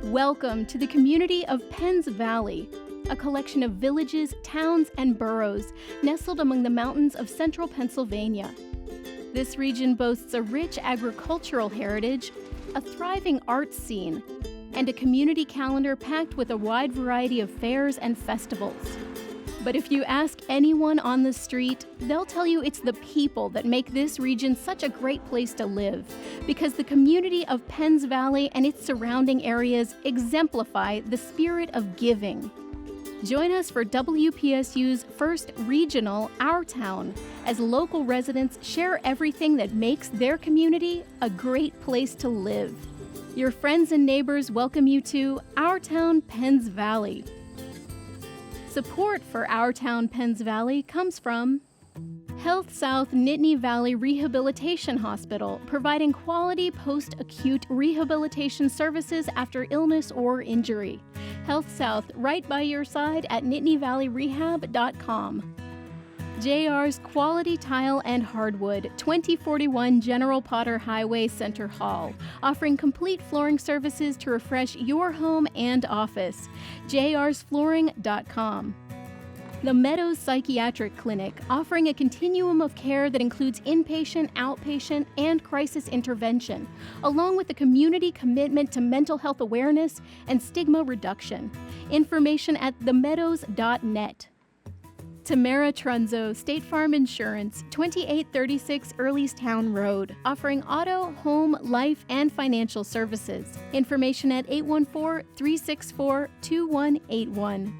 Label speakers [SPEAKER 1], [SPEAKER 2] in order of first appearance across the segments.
[SPEAKER 1] Welcome to the community of Penn's Valley, a collection of villages, towns, and boroughs nestled among the mountains of central Pennsylvania. This region boasts a rich agricultural heritage, a thriving arts scene, and a community calendar packed with a wide variety of fairs and festivals. But if you ask anyone on the street, they'll tell you it's the people that make this region such a great place to live, because the community of Penn's Valley and its surrounding areas exemplify the spirit of giving. Join us for WPSU's first regional Our Town, as local residents share everything that makes their community a great place to live. Your friends and neighbors welcome you to Our Town, Penn's Valley. Support for Our Town, Penn's Valley comes from Health South Nittany Valley Rehabilitation Hospital, providing quality post-acute rehabilitation services after illness or injury. Health South, right by your side at nittanyvalleyrehab.com. JR's Quality Tile and Hardwood, 2041 General Potter Highway Center Hall, offering complete flooring services to refresh your home and office. jrsflooring.com. The Meadows Psychiatric Clinic, offering a continuum of care that includes inpatient, outpatient, and crisis intervention, along with a community commitment to mental health awareness and stigma reduction. Information at themeadows.net. Tamara Trunzo, State Farm Insurance, 2836 Earlestown Road, offering auto, home, life, and financial services. Information at 814-364-2181.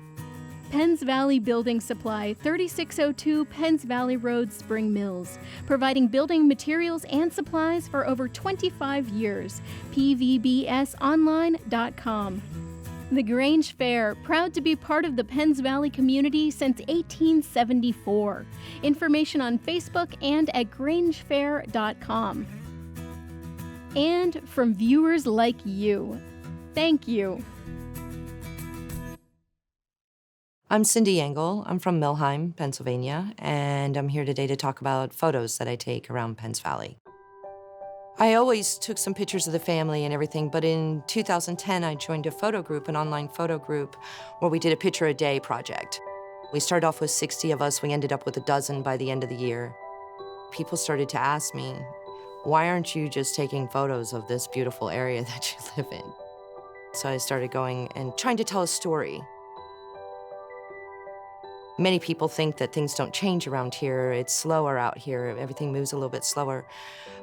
[SPEAKER 1] Penns Valley Building Supply, 3602 Penns Valley Road, Spring Mills, providing building materials and supplies for over 25 years. pvbsonline.com. The Grange Fair, proud to be part of the Penns Valley community since 1874. Information on Facebook and at grangefair.com. And from viewers like you, thank you.
[SPEAKER 2] I'm Cindy Engel. I'm from Milheim, Pennsylvania, and I'm here today to talk about photos that I take around Penns Valley. I always took some pictures of the family and everything, but in 2010, I joined a photo group, an online photo group, where we did a picture a day project. We started off with 60 of us. We ended up with a dozen by the end of the year. People started to ask me, why aren't you just taking photos of this beautiful area that you live in? So I started going and trying to tell a story. Many people think that things don't change around here. It's slower out here. Everything moves a little bit slower.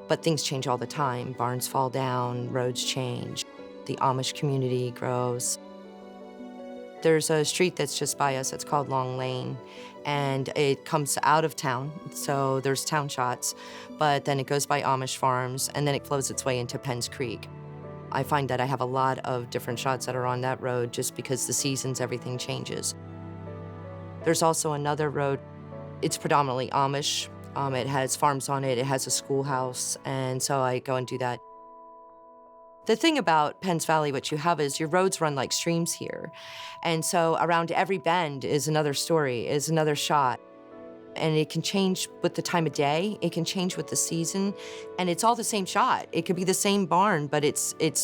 [SPEAKER 2] But things change all the time. Barns fall down, roads change. The Amish community grows. There's a street that's just by us. It's called Long Lane. And it comes out of town, so there's town shots. But then it goes by Amish farms, and then it flows its way into Penn's Creek. I find that I have a lot of different shots that are on that road just because the seasons, everything changes. There's also another road. It's predominantly Amish. It has farms on it. It has a schoolhouse, and so I go and do that. The thing about Penns Valley, what you have is your roads run like streams here. And so around every bend is another story, is another shot. And it can change with the time of day. It can change with the season. And it's all the same shot. It could be the same barn, but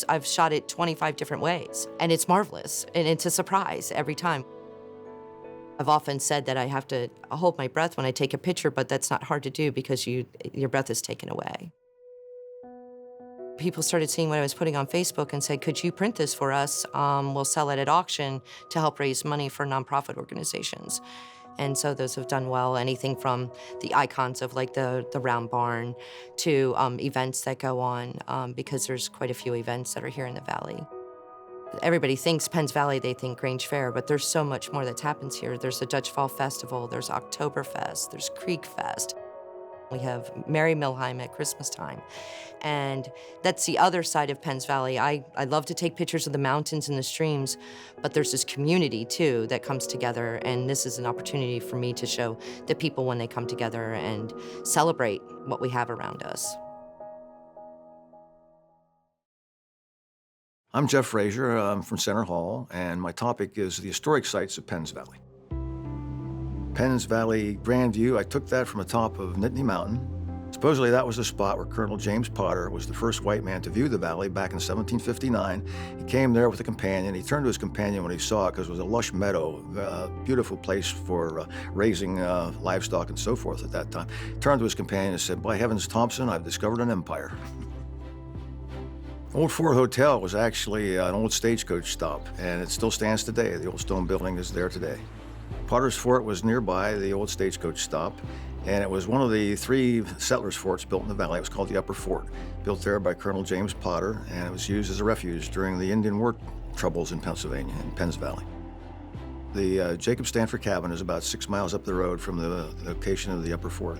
[SPEAKER 2] I've shot it 25 different ways. And it's marvelous, and it's a surprise every time. I've often said that I have to hold my breath when I take a picture, but that's not hard to do because your breath is taken away. People started seeing what I was putting on Facebook and said, could you print this for us? We'll sell it at auction to help raise money for nonprofit organizations. And so those have done well, anything from the icons of like the round barn to events that go on, because there's quite a few events that are here in the Valley. Everybody thinks Penns Valley, they think Grange Fair, but there's so much more that happens here. There's the Dutch Fall Festival, there's Oktoberfest, there's Creek Fest. We have Merry Milheim at Christmas time. And that's the other side of Penns Valley. I love to take pictures of the mountains and the streams, but there's this community too that comes together, and this is an opportunity for me to show the people when they come together and celebrate what we have around us.
[SPEAKER 3] I'm Jeff Frazier. I'm from Center Hall, and my topic is the historic sites of Penns Valley. Penns Valley Grand View, I took that from the top of Nittany Mountain. Supposedly that was the spot where Colonel James Potter was the first white man to view the valley back in 1759. He came there with a companion. He turned to his companion when he saw it because it was a lush meadow, a beautiful place for raising livestock and so forth at that time. He turned to his companion and said, "By heavens, Thompson, I've discovered an empire." Old Fort Hotel was actually an old stagecoach stop, and it still stands today. The old stone building is there today. Potter's Fort was nearby the old stagecoach stop, and it was one of the 3 settlers' forts built in the valley. It was called the Upper Fort, built there by Colonel James Potter, and it was used as a refuge during the Indian War troubles in Pennsylvania, in Penn's Valley. The Jacob Stanford Cabin is about 6 miles up the road from the location of the Upper Fort.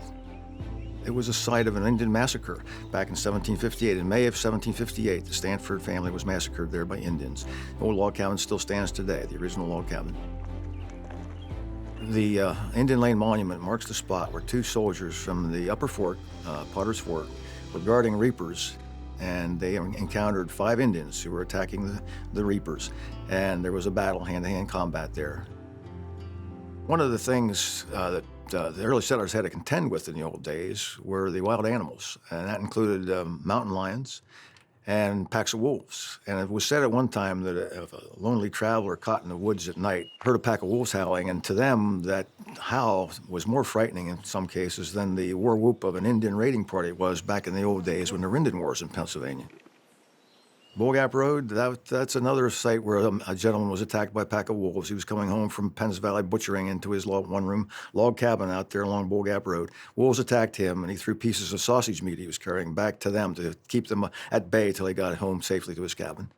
[SPEAKER 3] It was a site of an Indian massacre back in 1758. In May of 1758, the Stanford family was massacred there by Indians. The old log cabin still stands today, the original log cabin. The Indian Lane Monument marks the spot where 2 soldiers from the Upper Fort, Potter's Fort, were guarding reapers, and they encountered 5 Indians who were attacking the reapers, and there was a battle, hand-to-hand combat there. One of the things that the early settlers had to contend with in the old days were the wild animals, and that included mountain lions and packs of wolves. And it was said at one time that if a lonely traveler caught in the woods at night heard a pack of wolves howling, and to them that howl was more frightening in some cases than the war whoop of an Indian raiding party was back in the old days when there were Indian wars in Pennsylvania. Bull Gap Road, that's another site where a gentleman was attacked by a pack of wolves. He was coming home from Penn's Valley butchering into his one-room log cabin out there along Bull Gap Road. Wolves attacked him, and he threw pieces of sausage meat he was carrying back to them to keep them at bay till he got home safely to his cabin.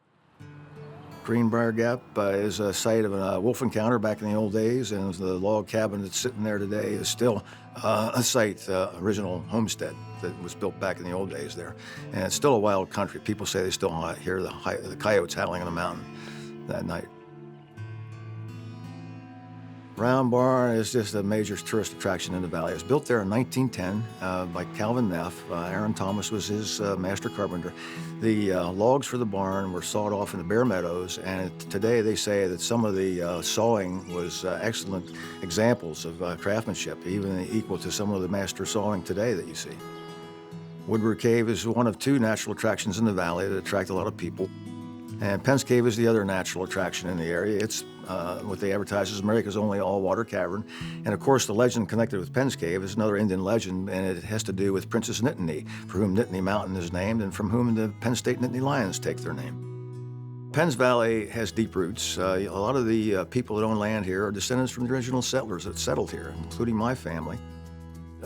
[SPEAKER 3] Greenbrier Gap is a site of a wolf encounter back in the old days, and the log cabin that's sitting there today is still a site, original homestead that was built back in the old days there. And it's still a wild country. People say they still hear the coyotes howling in the mountain that night. Round Barn is just a major tourist attraction in the valley. It was built there in 1910 by Calvin Neff. Aaron Thomas was his master carpenter. The logs for the barn were sawed off in the bare meadows, and today they say that some of the sawing was excellent examples of craftsmanship, even equal to some of the master sawing today that you see. Woodward Cave is one of 2 natural attractions in the valley that attract a lot of people. And Penn's Cave is the other natural attraction in the area. It's what they advertise as America's only all-water cavern. And of course, the legend connected with Penn's Cave is another Indian legend, and it has to do with Princess Nittany, for whom Nittany Mountain is named, and from whom the Penn State Nittany Lions take their name. Penn's Valley has deep roots. A lot of the people that own land here are descendants from the original settlers that settled here, including my family.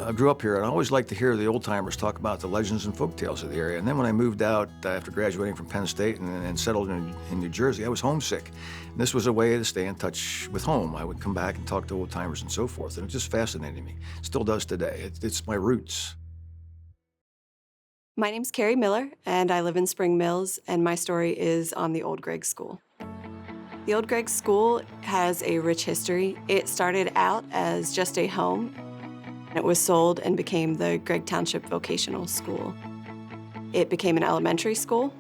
[SPEAKER 3] I grew up here, and I always liked to hear the old-timers talk about the legends and folk tales of the area. And then when I moved out after graduating from Penn State and settled in New Jersey, I was homesick. And this was a way to stay in touch with home. I would come back and talk to old-timers and so forth, and it just fascinated me. It still does today. It's my roots.
[SPEAKER 4] My name's Carrie Miller, and I live in Spring Mills, and my story is on the old Gregg School. The old Gregg School has a rich history. It started out as just a home. It was sold and became the Gregg Township Vocational School. It became an elementary school,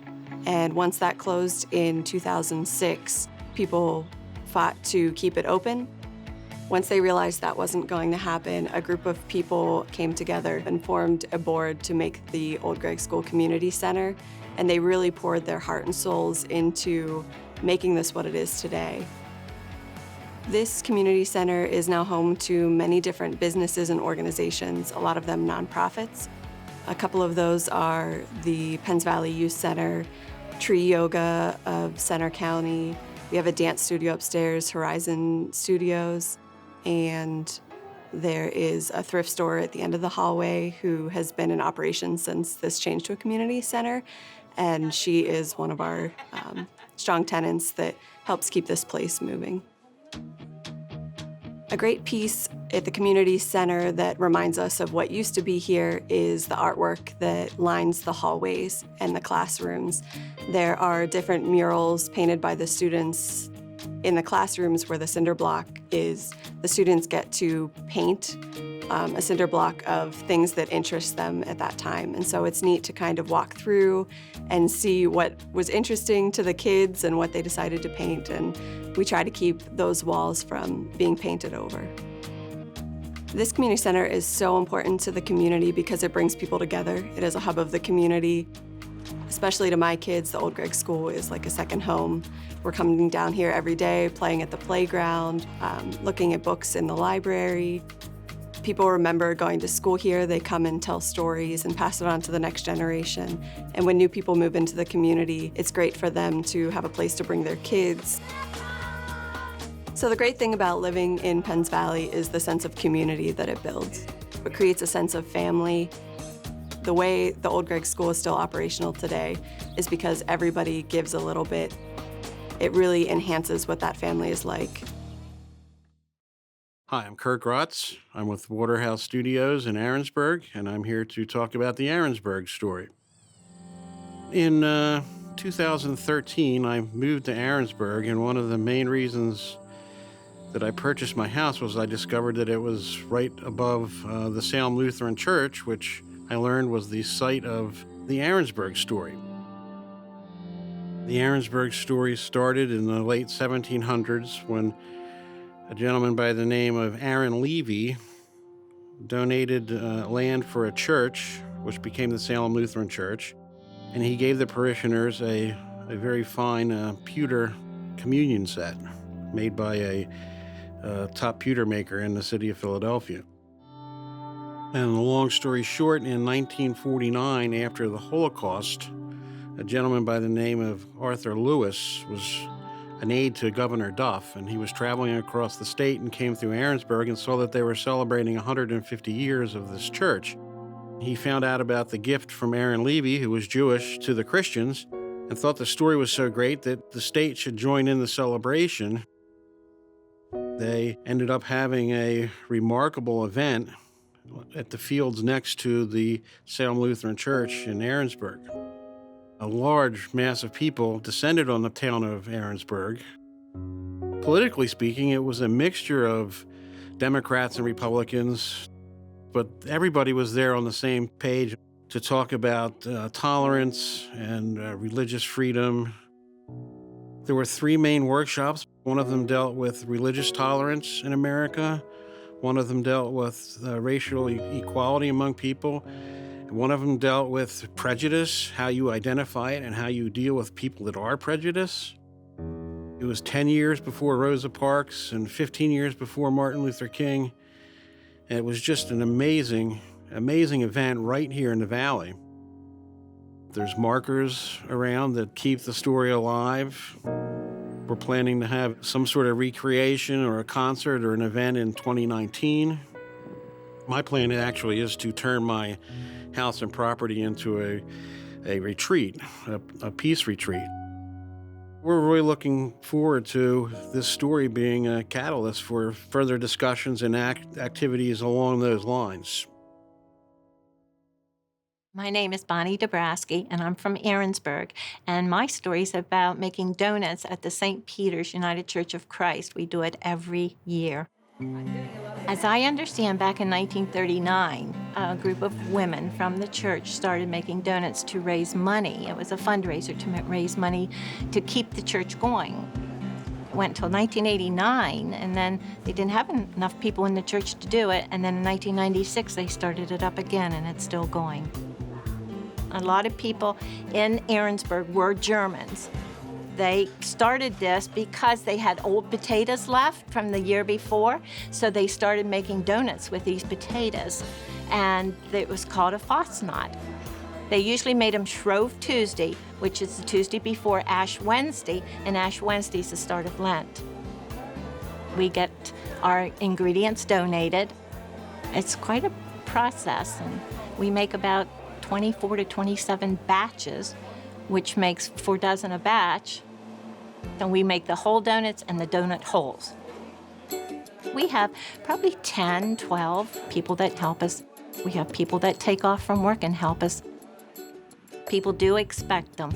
[SPEAKER 4] and once that closed in 2006, people fought to keep it open. Once they realized that wasn't going to happen, a group of people came together and formed a board to make the old Gregg School Community Center, and they really poured their heart and souls into making this what it is today. This community center is now home to many different businesses and organizations, a lot of them nonprofits. A couple of those are the Penns Valley Youth Center, Tree Yoga of Center County. We have a dance studio upstairs, Horizon Studios, and there is a thrift store at the end of the hallway who has been in operation since this changed to a community center, and she is one of our strong tenants that helps keep this place moving. A great piece at the community center that reminds us of what used to be here is the artwork that lines the hallways and the classrooms. There are different murals painted by the students in the classrooms where the cinder block is. The students get to paint a cinder block of things that interest them at that time. And so it's neat to kind of walk through and see what was interesting to the kids and what they decided to paint. And we try to keep those walls from being painted over. This community center is so important to the community because it brings people together. It is a hub of the community. Especially to my kids, the old Gregg School is like a second home. We're coming down here every day, playing at the playground, looking at books in the library. People remember going to school here. They come and tell stories and pass it on to the next generation. And when new people move into the community, it's great for them to have a place to bring their kids. So the great thing about living in Penns Valley is the sense of community that it builds. It creates a sense of family. The way the old Gregg School is still operational today is because everybody gives a little bit. It really enhances what that family is like.
[SPEAKER 5] Hi, I'm Kurt Grotz. I'm with Waterhouse Studios in Arensburg, and I'm here to talk about the Arensburg story. In 2013, I moved to Arensburg, and one of the main reasons that I purchased my house was I discovered that it was right above the Salem Lutheran Church, which I learned was the site of the Arensburg story. The Arensburg story started in the late 1700s when a gentleman by the name of Aaron Levy donated land for a church, which became the Salem Lutheran Church, and he gave the parishioners a very fine pewter communion set made by a top pewter maker in the city of Philadelphia. And the long story short, in 1949, after the Holocaust, a gentleman by the name of Arthur Lewis was an aide to Governor Duff, and he was traveling across the state and came through Arensburg and saw that they were celebrating 150 years of this church. He found out about the gift from Aaron Levy, who was Jewish, to the Christians, and thought the story was so great that the state should join in the celebration. They ended up having a remarkable event at the fields next to the Salem Lutheran Church in Arensburg. A large mass of people descended on the town of Arensburg. Politically speaking, it was a mixture of Democrats and Republicans, but everybody was there on the same page to talk about tolerance and religious freedom. There were 3 main workshops. One of them dealt with religious tolerance in America. One of them dealt with racial equality among people. One of them dealt with prejudice, how you identify it and how you deal with people that are prejudiced. It was 10 years before Rosa Parks and 15 years before Martin Luther King. And it was just an amazing event right here in the Valley. There's markers around that keep the story alive. We're planning to have some sort of recreation or a concert or an event in 2019. My plan actually is to turn my house and property into a retreat, a peace retreat. We're really looking forward to this story being a catalyst for further discussions and activities along those lines.
[SPEAKER 6] My name is Bonnie Dabrowski, and I'm from Arensburg, and my story is about making donuts at the St. Peter's United Church of Christ. We do it every year. As I understand, back in 1939, a group of women from the church started making donuts to raise money. It was a fundraiser to raise money to keep the church going. It went until 1989, and then they didn't have enough people in the church to do it, and then in 1996 they started it up again, and it's still going. A lot of people in Arensburg were Germans. They started this because they had old potatoes left from the year before, so they started making donuts with these potatoes, and it was called a Fastnacht. They usually made them Shrove Tuesday, which is the Tuesday before Ash Wednesday, and Ash Wednesday is the start of Lent. We get our ingredients donated. It's quite a process, and we make about 24 to 27 batches, which makes 4 dozen a batch. And we make the whole donuts and the donut holes. We have probably 10, 12 people that help us. We have people that take off from work and help us. People do expect them.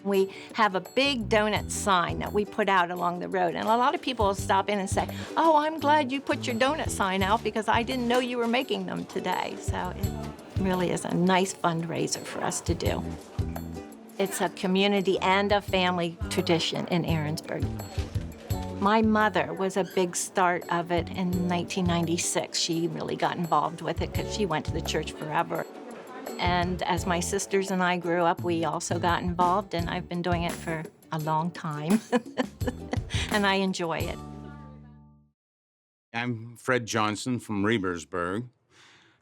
[SPEAKER 6] We have a big donut sign that we put out along the road, and a lot of people will stop in and say, "Oh, I'm glad you put your donut sign out because I didn't know you were making them today." So it really is a nice fundraiser for us to do. It's a community and a family tradition in Arensburg. My mother was a big start of it in 1996. She really got involved with it because she went to the church forever. And as my sisters and I grew up, we also got involved, and I've been doing it for a long time. And I enjoy it.
[SPEAKER 7] I'm Fred Johnson from Rebersburg,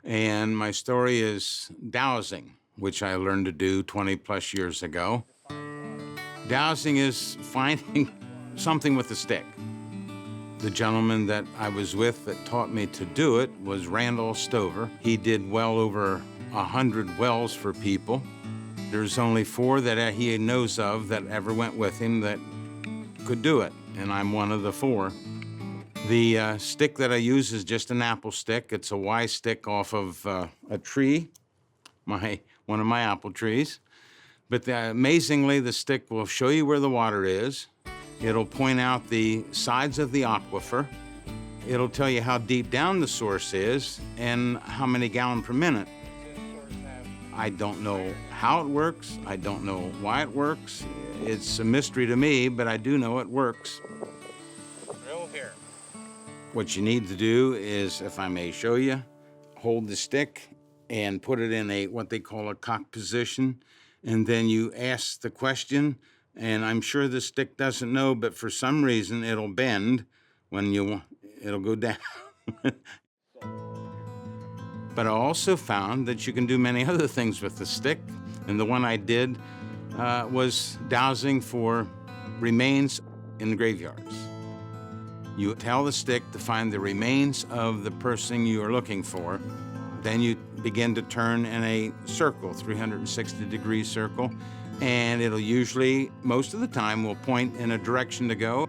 [SPEAKER 7] and my story is dowsing, which I learned to do 20-plus years ago. Dowsing is finding something with a stick. The gentleman that I was with that taught me to do it was Randall Stover. He did well over 100 wells for people. There's only 4 that he knows of that ever went with him that could do it, and I'm one of the 4. The stick that I use is just an apple stick. It's a Y stick off of a tree, one of my apple trees. But amazingly, the stick will show you where the water is. It'll point out the sides of the aquifer. It'll tell you how deep down the source is and how many gallons per minute. I don't know how it works. I don't know why it works. It's a mystery to me, but I do know it works. Drill here. What you need to do is, if I may show you, hold the stick and put it in what they call a cock position, and then you ask the question, and I'm sure the stick doesn't know, but for some reason it'll bend when it'll go down. But I also found that you can do many other things with the stick, and the one I did was dowsing for remains in graveyards. You tell the stick to find the remains of the person you are looking for. Then you begin to turn in a circle, 360-degree circle, and it'll usually, most of the time, will point in a direction to go.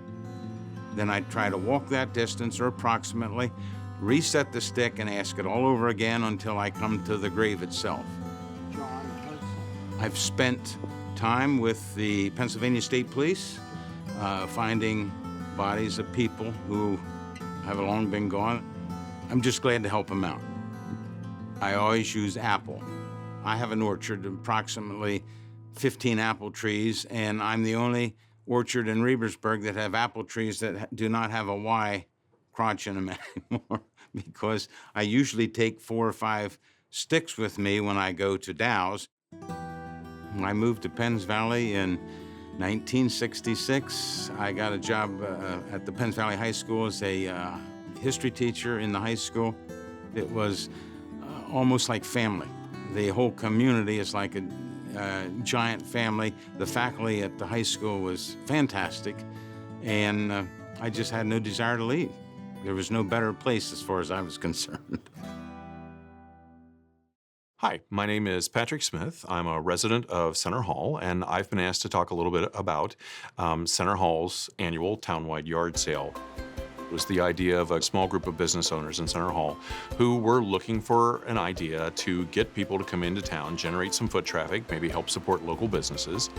[SPEAKER 7] Then I try to walk that distance, or approximately, reset the stick, and ask it all over again until I come to the grave itself. I've spent time with the Pennsylvania State Police, finding bodies of people who have long been gone. I'm just glad to help them out. I always use apple. I have an orchard of approximately 15 apple trees, and I'm the only orchard in Rebersburg that have apple trees that do not have a Y crotch in them anymore, because I usually take 4 or 5 sticks with me when I go to dows. When I moved to Penns Valley in 1966, I got a job at the Penns Valley High School as a history teacher in the high school. It was almost like family. The whole community is like a giant family. The faculty at the high school was fantastic, and I just had no desire to leave. There was no better place as far as I was concerned.
[SPEAKER 8] Hi, my name is Patrick Smith. I'm a resident of Center Hall, and I've been asked to talk a little bit about Center Hall's annual Townwide yard sale. It was the idea of a small group of business owners in Center Hall who were looking for an idea to get people to come into town, generate some foot traffic, maybe help support local businesses.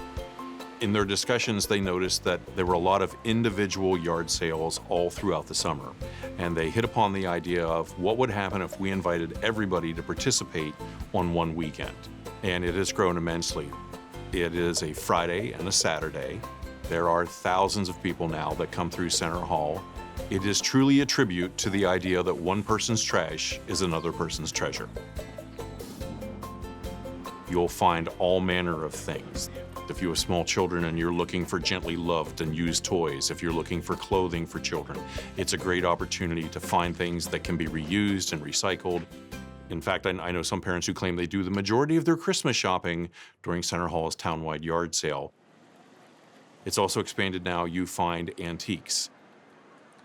[SPEAKER 8] In their discussions, they noticed that there were a lot of individual yard sales all throughout the summer. And they hit upon the idea of what would happen if we invited everybody to participate on one weekend. And it has grown immensely. It is a Friday and a Saturday. There are thousands of people now that come through Center Hall. It is truly a tribute to the idea that one person's trash is another person's treasure. You'll find all manner of things. If you have small children and you're looking for gently loved and used toys, if you're looking for clothing for children, it's a great opportunity to find things that can be reused and recycled. In fact, I know some parents who claim they do the majority of their Christmas shopping during Center Hall's Townwide yard sale. It's also expanded now. You find antiques.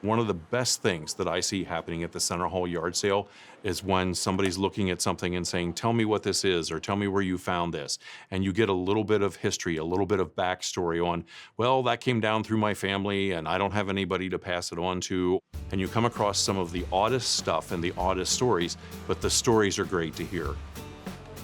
[SPEAKER 8] One of the best things that I see happening at the Center Hall yard sale is when somebody's looking at something and saying, tell me what this is, or tell me where you found this. And you get a little bit of history, a little bit of backstory on, well, that came down through my family and I don't have anybody to pass it on to. And you come across some of the oddest stuff and the oddest stories, but the stories are great to hear.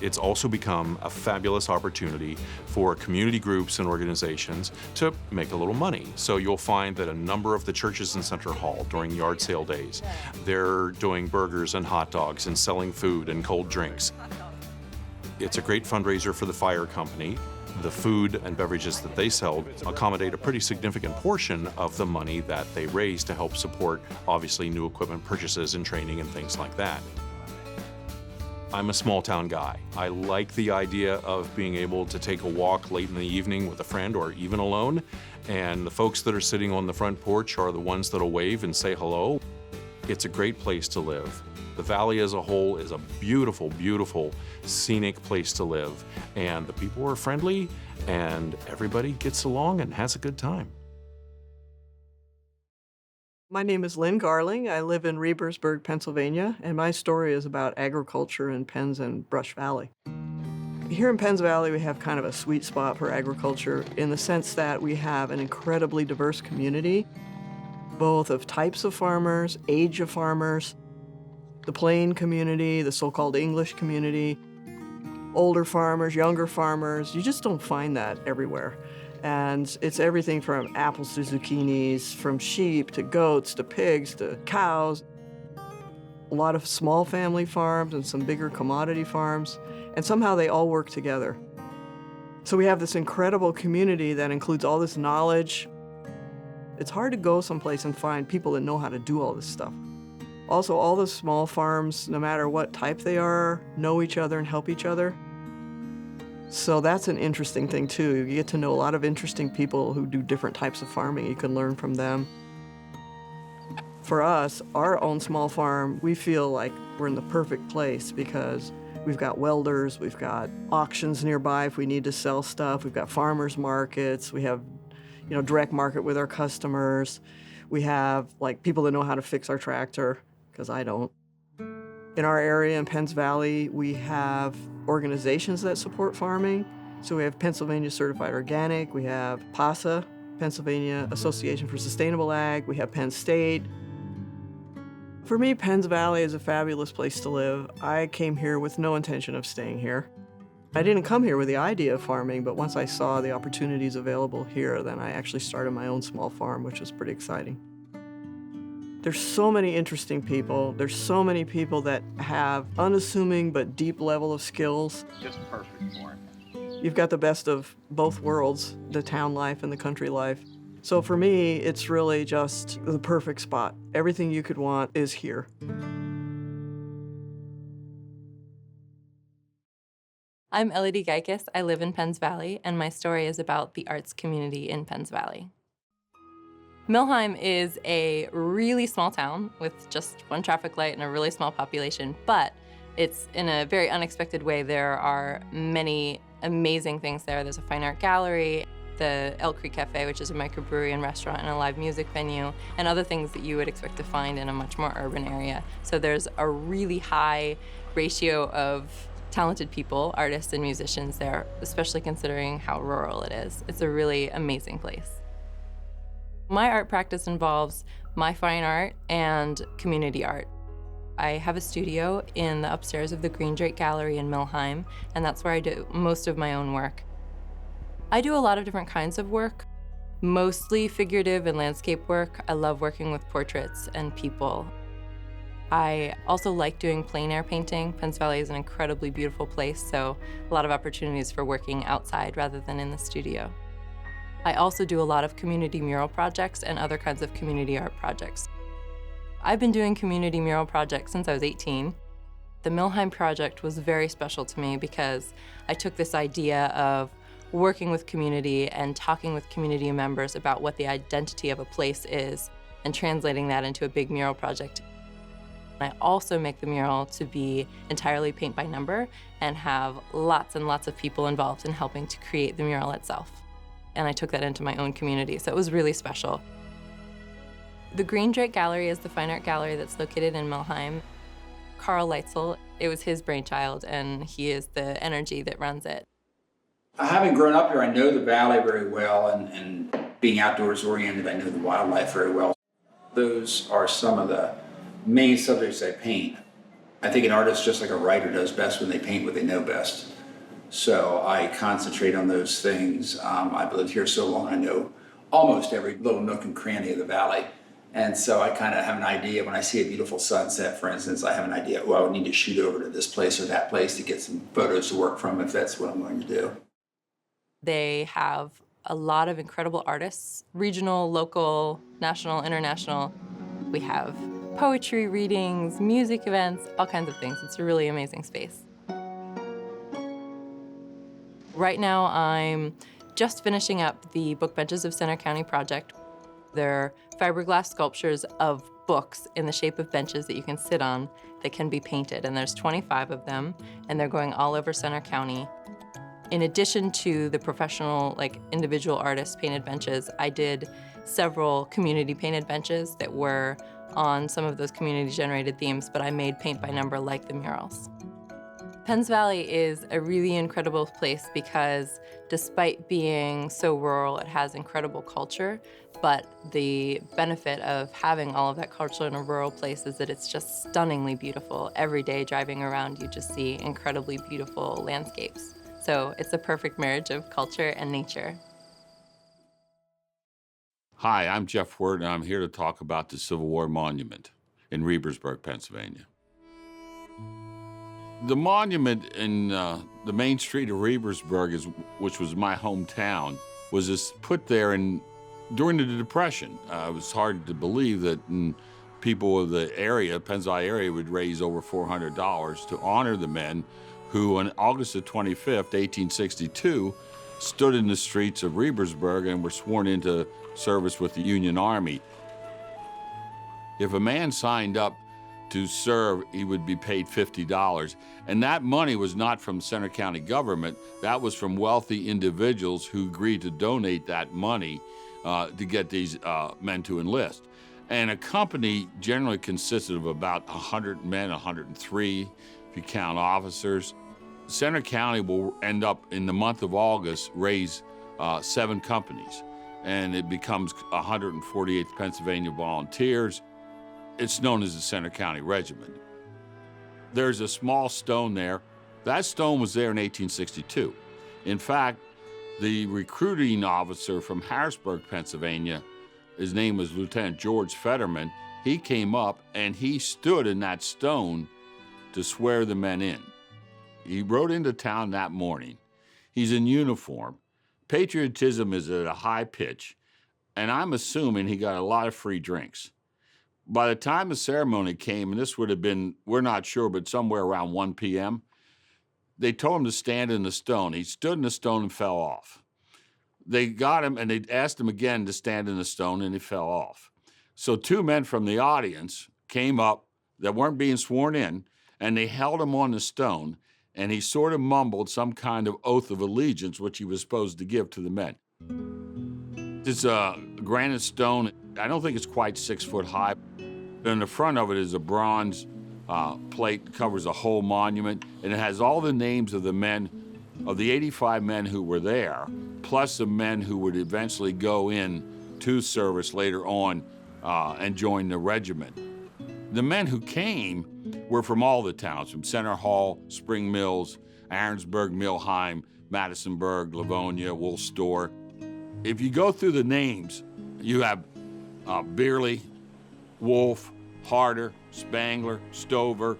[SPEAKER 8] It's also become a fabulous opportunity for community groups and organizations to make a little money. So you'll find that a number of the churches in Center Hall during yard sale days, they're doing burgers and hot dogs and selling food and cold drinks. It's a great fundraiser for the fire company. The food and beverages that they sell accommodate a pretty significant portion of the money that they raise to help support, obviously, new equipment purchases and training and things like that. I'm a small town guy. I like the idea of being able to take a walk late in the evening with a friend or even alone, and the folks that are sitting on the front porch are the ones that'll wave and say hello. It's a great place to live. The valley as a whole is a beautiful, beautiful, scenic place to live, and the people are friendly, and everybody gets along and has a good time.
[SPEAKER 9] My name is Lynn Garling. I live in Rebersburg, Pennsylvania, and my story is about agriculture in Penns and Brush Valley. Here in Penns Valley, we have kind of a sweet spot for agriculture in the sense that we have an incredibly diverse community, both of types of farmers, age of farmers, the plain community, the so-called English community, older farmers, younger farmers. You just don't find that everywhere. And it's everything from apples to zucchinis, from sheep to goats to pigs to cows. A lot of small family farms and some bigger commodity farms, and somehow they all work together. So we have this incredible community that includes all this knowledge. It's hard to go someplace and find people that know how to do all this stuff. Also, all the small farms, no matter what type they are, know each other and help each other. So that's an interesting thing too. You get to know a lot of interesting people who do different types of farming. You can learn from them. For us, our own small farm, we feel like we're in the perfect place because we've got welders, we've got auctions nearby if we need to sell stuff, we've got farmers markets, we have, direct market with our customers. We have people that know how to fix our tractor, because I don't. In our area in Penns Valley, we have organizations that support farming. So we have Pennsylvania Certified Organic, we have PASA, Pennsylvania Association for Sustainable Ag, we have Penn State. For me, Penns Valley is a fabulous place to live. I came here with no intention of staying here. I didn't come here with the idea of farming, but once I saw the opportunities available here, then I actually started my own small farm, which was pretty exciting. There's so many interesting people. There's so many people that have unassuming but deep level of skills.
[SPEAKER 10] Just perfect for it.
[SPEAKER 9] You've got the best of both worlds, the town life and the country life. So for me, it's really just the perfect spot. Everything you could want is here.
[SPEAKER 11] I'm Elodie Geikis. I live in Penns Valley, and my story is about the arts community in Penns Valley. Milheim is a really small town with just one traffic light and a really small population, but it's in a very unexpected way. There are many amazing things there. There's a fine art gallery, the Elk Creek Cafe, which is a microbrewery and restaurant and a live music venue, and other things that you would expect to find in a much more urban area. So there's a really high ratio of talented people, artists and musicians there, especially considering how rural it is. It's a really amazing place. My art practice involves my fine art and community art. I have a studio in the upstairs of the Grange Gallery in Milheim, and that's where I do most of my own work. I do a lot of different kinds of work, mostly figurative and landscape work. I love working with portraits and people. I also like doing plein air painting. Penns Valley is an incredibly beautiful place, so a lot of opportunities for working outside rather than in the studio. I also do a lot of community mural projects and other kinds of community art projects. I've been doing community mural projects since I was 18. The Milheim project was very special to me because I took this idea of working with community and talking with community members about what the identity of a place is and translating that into a big mural project. I also make the mural to be entirely paint by number and have lots and lots of people involved in helping to create the mural itself. And I took that into my own community, so it was really special. The Grange Gallery is the fine art gallery that's located in Milheim. Carl Leitzel, it was his brainchild, and he is the energy that runs it.
[SPEAKER 10] Having grown up here, I know the valley very well, and being outdoors oriented, I know the wildlife very well. Those are some of the main subjects I paint. I think an artist, just like a writer, does best when they paint what they know best. So I concentrate on those things. I've lived here so long, I know almost every little nook and cranny of the valley. And so I kind of have an idea when I see a beautiful sunset, for instance, I have an idea, I would need to shoot over to this place or that place to get some photos to work from if that's what I'm going to do.
[SPEAKER 11] They have a lot of incredible artists, regional, local, national, international. We have poetry readings, music events, all kinds of things. It's a really amazing space. Right now, I'm just finishing up the Book Benches of Center County project. They're fiberglass sculptures of books in the shape of benches that you can sit on that can be painted, and there's 25 of them, and they're going all over Center County. In addition to the professional, individual artist painted benches, I did several community painted benches that were on some of those community-generated themes, but I made paint by number like the murals. Penns Valley is a really incredible place because despite being so rural, it has incredible culture, but the benefit of having all of that culture in a rural place is that it's just stunningly beautiful. Every day driving around, you just see incredibly beautiful landscapes. So it's a perfect marriage of culture and nature.
[SPEAKER 12] Hi, I'm Jeff Word, and I'm here to talk about the Civil War Monument in Rebersburg, Pennsylvania. The monument in the main street of Rebersburg, which was my hometown, was put there during the Depression. It was hard to believe that people of the area, Penns Valley area, would raise over $400 to honor the men who on August the 25th, 1862, stood in the streets of Rebersburg and were sworn into service with the Union Army. If a man signed up to serve, he would be paid $50. And that money was not from Center County government. That was from wealthy individuals who agreed to donate that money to get these men to enlist. And a company generally consisted of about 100 men, 103, if you count officers. Center County will end up, in the month of August, raise 7 companies. And it becomes 148th Pennsylvania Volunteers. It's known as the Center County Regiment. There's a small stone there. That stone was there in 1862. In fact, the recruiting officer from Arensburg, Pennsylvania, his name was Lieutenant George Fetterman, he came up and he stood in that stone to swear the men in. He rode into town that morning. He's in uniform. Patriotism is at a high pitch, and I'm assuming he got a lot of free drinks. By the time the ceremony came, and this would have been, we're not sure, but somewhere around 1 p.m., they told him to stand in the stone. He stood in the stone and fell off. They got him, and they asked him again to stand in the stone, and he fell off. So 2 men from the audience came up that weren't being sworn in, and they held him on the stone, and he sort of mumbled some kind of oath of allegiance, which he was supposed to give to the men. It's a granite stone. I don't think it's quite 6 foot high. In the front of it is a bronze plate that covers the whole monument, and it has all the names of the men, of the 85 men who were there, plus the men who would eventually go in to service later on and join the regiment. The men who came were from all the towns, from Center Hall, Spring Mills, Arensburg, Milheim, Madisonburg, Livonia, Wolf Store. If you go through the names, you have Beerley, Wolf, Harder, Spangler, Stover,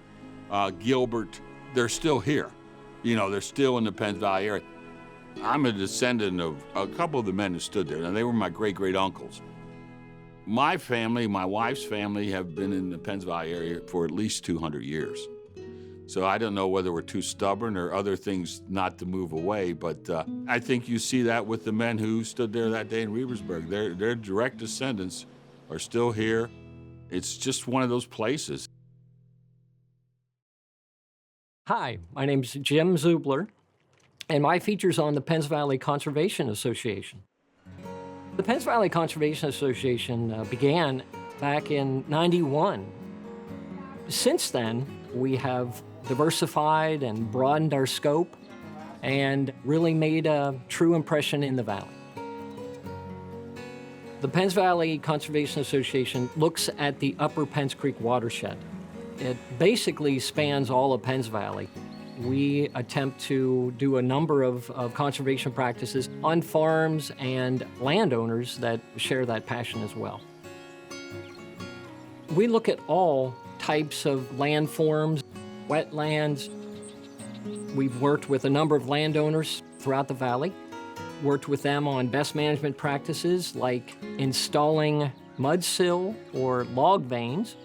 [SPEAKER 12] Gilbert. They're still here. They're still in the Penns Valley area. I'm a descendant of a couple of the men who stood there, and they were my great-great-uncles. My family, my wife's family, have been in the Penns Valley area for at least 200 years. So I don't know whether we're too stubborn or other things not to move away, but I think you see that with the men who stood there that day in Rebersburg. Their direct descendants are still here. It's just one of those places.
[SPEAKER 13] Hi, my name's Jim Zubler, and my feature's on the Penns Valley Conservation Association. The Penns Valley Conservation Association began back in '91. Since then, we have diversified and broadened our scope and really made a true impression in the valley. The Penns Valley Conservation Association looks at the upper Penns Creek watershed. It basically spans all of Penns Valley. We attempt to do a number of conservation practices on farms and landowners that share that passion as well. We look at all types of landforms, wetlands. We've worked with a number of landowners throughout the valley. worked with them on best management practices like installing mud sill or log vanes.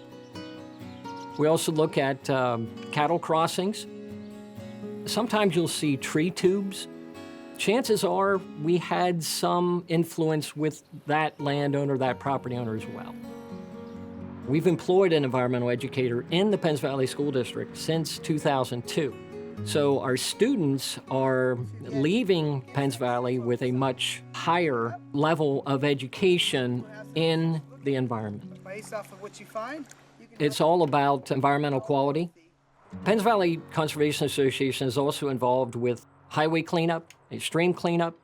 [SPEAKER 13] We also look at cattle crossings. Sometimes you'll see tree tubes. Chances are we had some influence with that landowner, that property owner as well. We've employed an environmental educator in the Penns Valley School District since 2002. So our students are leaving Penns Valley with a much higher level of education in the environment.
[SPEAKER 14] Based off of what you find,
[SPEAKER 13] it's all about environmental quality. Penns Valley Conservation Association is also involved with highway cleanup, stream cleanup.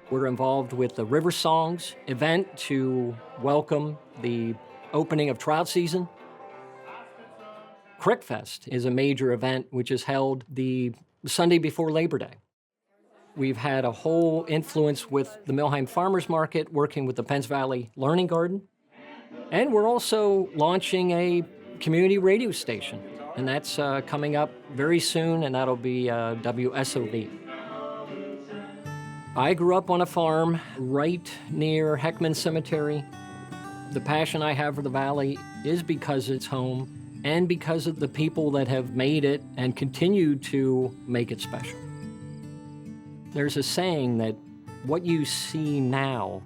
[SPEAKER 13] We're involved with the River Songs event to welcome the opening of trout season. Crick Fest is a major event which is held the Sunday before Labor Day. We've had a whole influence with the Milheim Farmers Market, working with the Penns Valley Learning Garden. And we're also launching a community radio station, and that's coming up very soon, and that'll be WSOV. I grew up on a farm right near Heckman Cemetery. The passion I have for the valley is because it's home and because of the people that have made it and continue to make it special. There's a saying that what you see now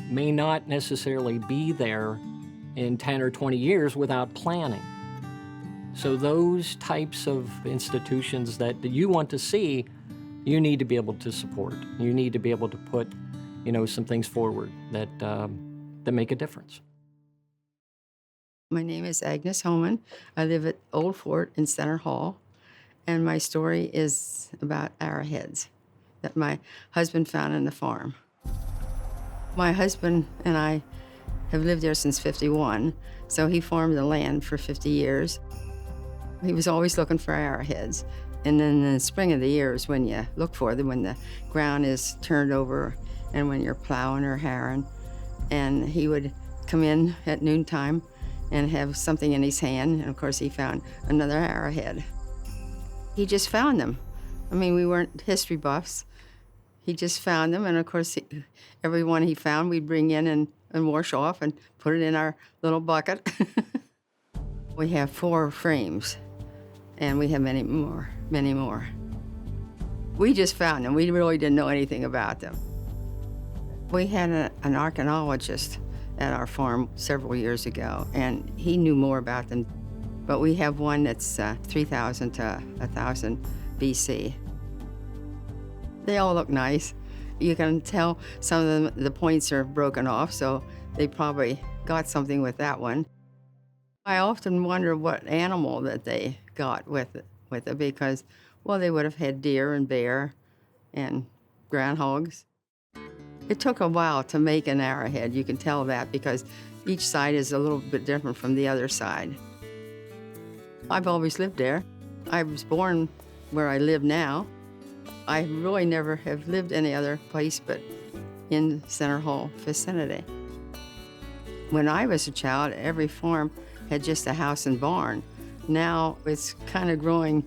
[SPEAKER 13] may not necessarily be there in 10 or 20 years without planning. So those types of institutions that you want to see, you need to be able to support. You need to be able to put, some things forward that make a difference.
[SPEAKER 15] My name is Agnes Homan. I live at Old Fort in Center Hall, and my story is about arrowheads that my husband found on the farm. My husband and I have lived there since '51, so he farmed the land for 50 years. He was always looking for arrowheads, and then in the spring of the year is when you look for them, when the ground is turned over and when you're plowing or harrowing. And he would come in at noontime and have something in his hand, and of course he found another arrowhead. He just found them. I mean, we weren't history buffs. He just found them, and of course every one he found we'd bring in and wash off and put it in our little bucket. We have 4 frames, and we have many more. We just found them. We really didn't know anything about them. We had an archaeologist at our farm several years ago, and he knew more about them. But we have one that's 3,000 to 1,000 BC. They all look nice. You can tell some of them, the points are broken off, so they probably got something with that one. I often wonder what animal that they got with it because, well, they would have had deer and bear and groundhogs. It took a while to make an arrowhead. You can tell that because each side is a little bit different from the other side. I've always lived there. I was born where I live now. I really never have lived any other place but in Center Hall vicinity. When I was a child, every farm had just a house and barn. Now it's kind of growing,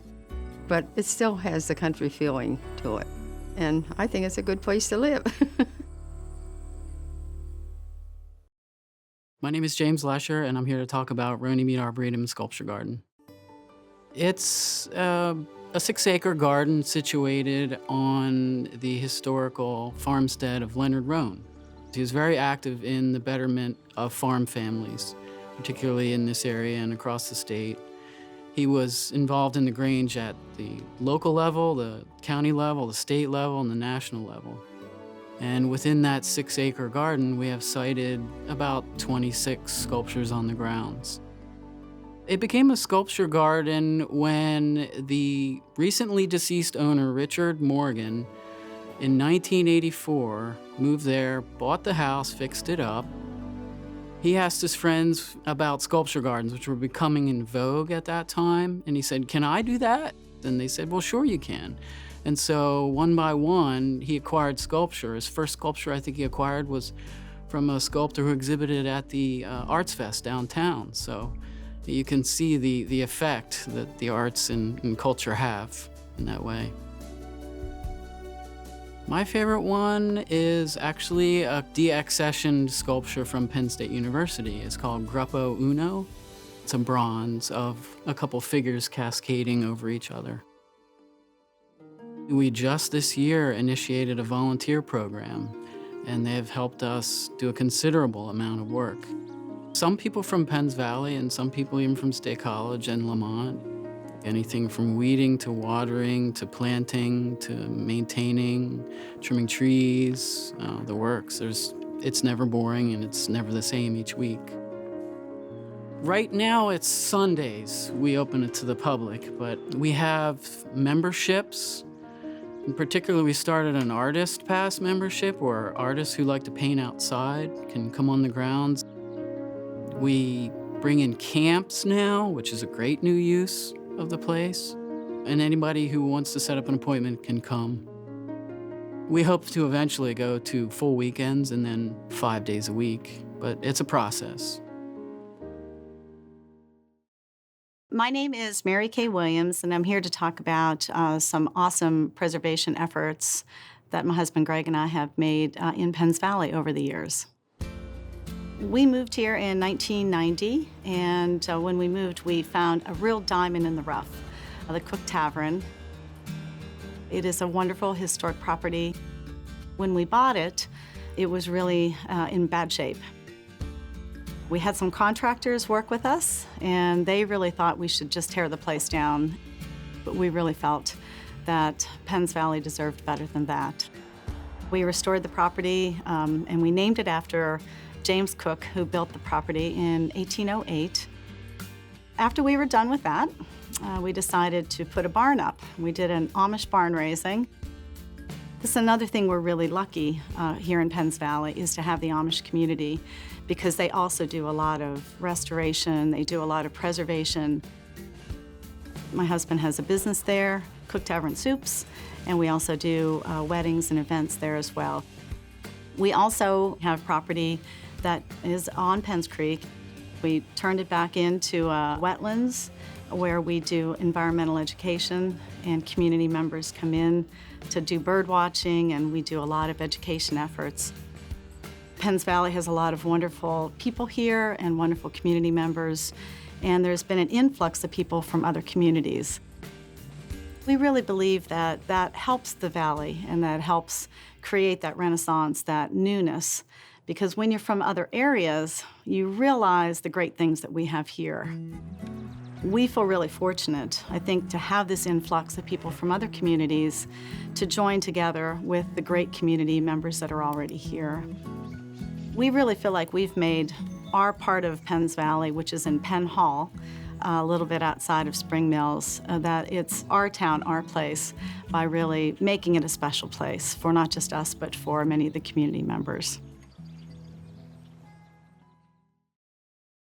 [SPEAKER 15] but it still has the country feeling to it. And I think it's a good place to live.
[SPEAKER 16] My name is James Lesher, and I'm here to talk about Runnymede Arboretum Sculpture Garden. It's a 6-acre garden situated on the historical farmstead of Leonard Roan. He was very active in the betterment of farm families, particularly in this area and across the state. He was involved in the Grange at the local level, the county level, the state level, and the national level. And within that 6-acre garden, we have sited about 26 sculptures on the grounds. It became a sculpture garden when the recently deceased owner, Richard Morgan, in 1984, moved there, bought the house, fixed it up. He asked his friends about sculpture gardens, which were becoming in vogue at that time, and he said, "Can I do that?" And they said, "Well, sure you can." And so one by one, he acquired sculpture. His first sculpture I think he acquired was from a sculptor who exhibited at the Arts Fest downtown. So you can see the effect that the arts and culture have in that way. My favorite one is actually a deaccessioned sculpture from Penn State University. It's called Gruppo Uno. It's a bronze of a couple figures cascading over each other. We just this year initiated a volunteer program, and they've helped us do a considerable amount of work. Some people from Penns Valley and some people even from State College and Lamont. Anything from weeding to watering to planting to maintaining, trimming trees, the works. It's never boring and it's never the same each week. Right now it's Sundays. We open it to the public, but we have memberships. In particular, we started an artist pass membership where artists who like to paint outside can come on the grounds. We bring in camps now, which is a great new use of the place, and anybody who wants to set up an appointment can come. We hope to eventually go to full weekends and then 5 days a week, but it's a process.
[SPEAKER 14] My name is Mary Kay Williams, and I'm here to talk about some awesome preservation efforts that my husband Gregg and I have made in Penns Valley over the years. We moved here in 1990, and when we moved, we found a real diamond in the rough, the Cook Tavern. It is a wonderful historic property. When we bought it, it was really in bad shape. We had some contractors work with us, and they really thought we should just tear the place down. But we really felt that Penns Valley deserved better than that. We restored the property, and we named it after James Cook, who built the property in 1808. After we were done with that, we decided to put a barn up. We did an Amish barn raising. This is another thing we're really lucky here in Penns Valley is to have the Amish community, because they also do a lot of restoration, they do a lot of preservation. My husband has a business there, Cook Tavern Soups, and we also do weddings and events there as well. We also have property that is on Penns Creek. We turned it back into wetlands where we do environmental education, and community members come in to do bird watching, and we do a lot of education efforts. Penns Valley has a lot of wonderful people here and wonderful community members, and there's been an influx of people from other communities. We really believe that that helps the valley and that helps create that renaissance, that newness, because when you're from other areas, you realize the great things that we have here. We feel really fortunate, I think, to have this influx of people from other communities to join together with the great community members that are already here. We really feel like we've made our part of Penns Valley, which is in Penn Hall, a little bit outside of Spring Mills, that it's our town, our place, by really making it a special place for not just us, but for many of the community members.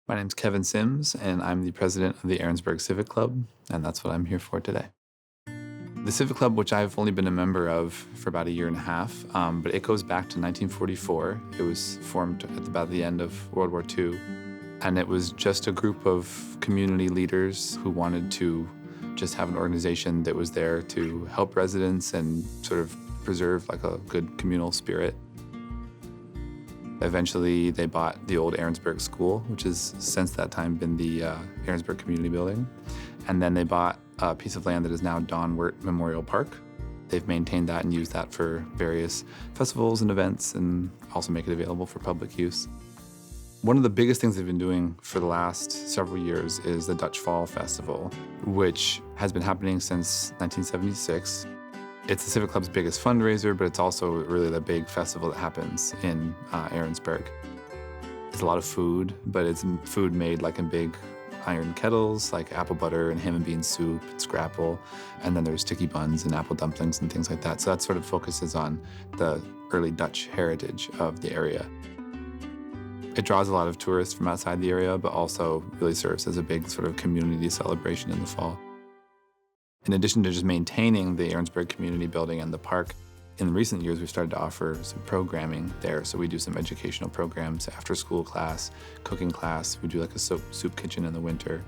[SPEAKER 17] My name's Kevin Sims, and I'm the president of the Arensburg Civic Club, and that's what I'm here for today. The Civic Club, which I've only been a member of for about a year and a half, but it goes back to 1944. It was formed at about the end of World War II, and it was just a group of community leaders who wanted to just have an organization that was there to help residents and sort of preserve like a good communal spirit. Eventually, they bought the old Arensburg School, which has since that time been the Arensburg Community Building. And then they bought a piece of land that is now Don Wirt Memorial Park. They've maintained that and used that for various festivals and events and also make it available for public use. One of the biggest things they've been doing for the last several years is the Dutch Fall Festival, which has been happening since 1976. It's the Civic Club's biggest fundraiser, but it's also really the big festival that happens in Arensburg. It's a lot of food, but it's food made like in big iron kettles, like apple butter and ham and bean soup, and scrapple, and then there's sticky buns and apple dumplings and things like that. So that sort of focuses on the early Dutch heritage of the area. It draws a lot of tourists from outside the area, but also really serves as a big sort of community celebration in the fall. In addition to just maintaining the Arensburg Community Building and the park, in recent years we've started to offer some programming there. So we do some educational programs, after school class, cooking class. We do like a soup kitchen in the winter.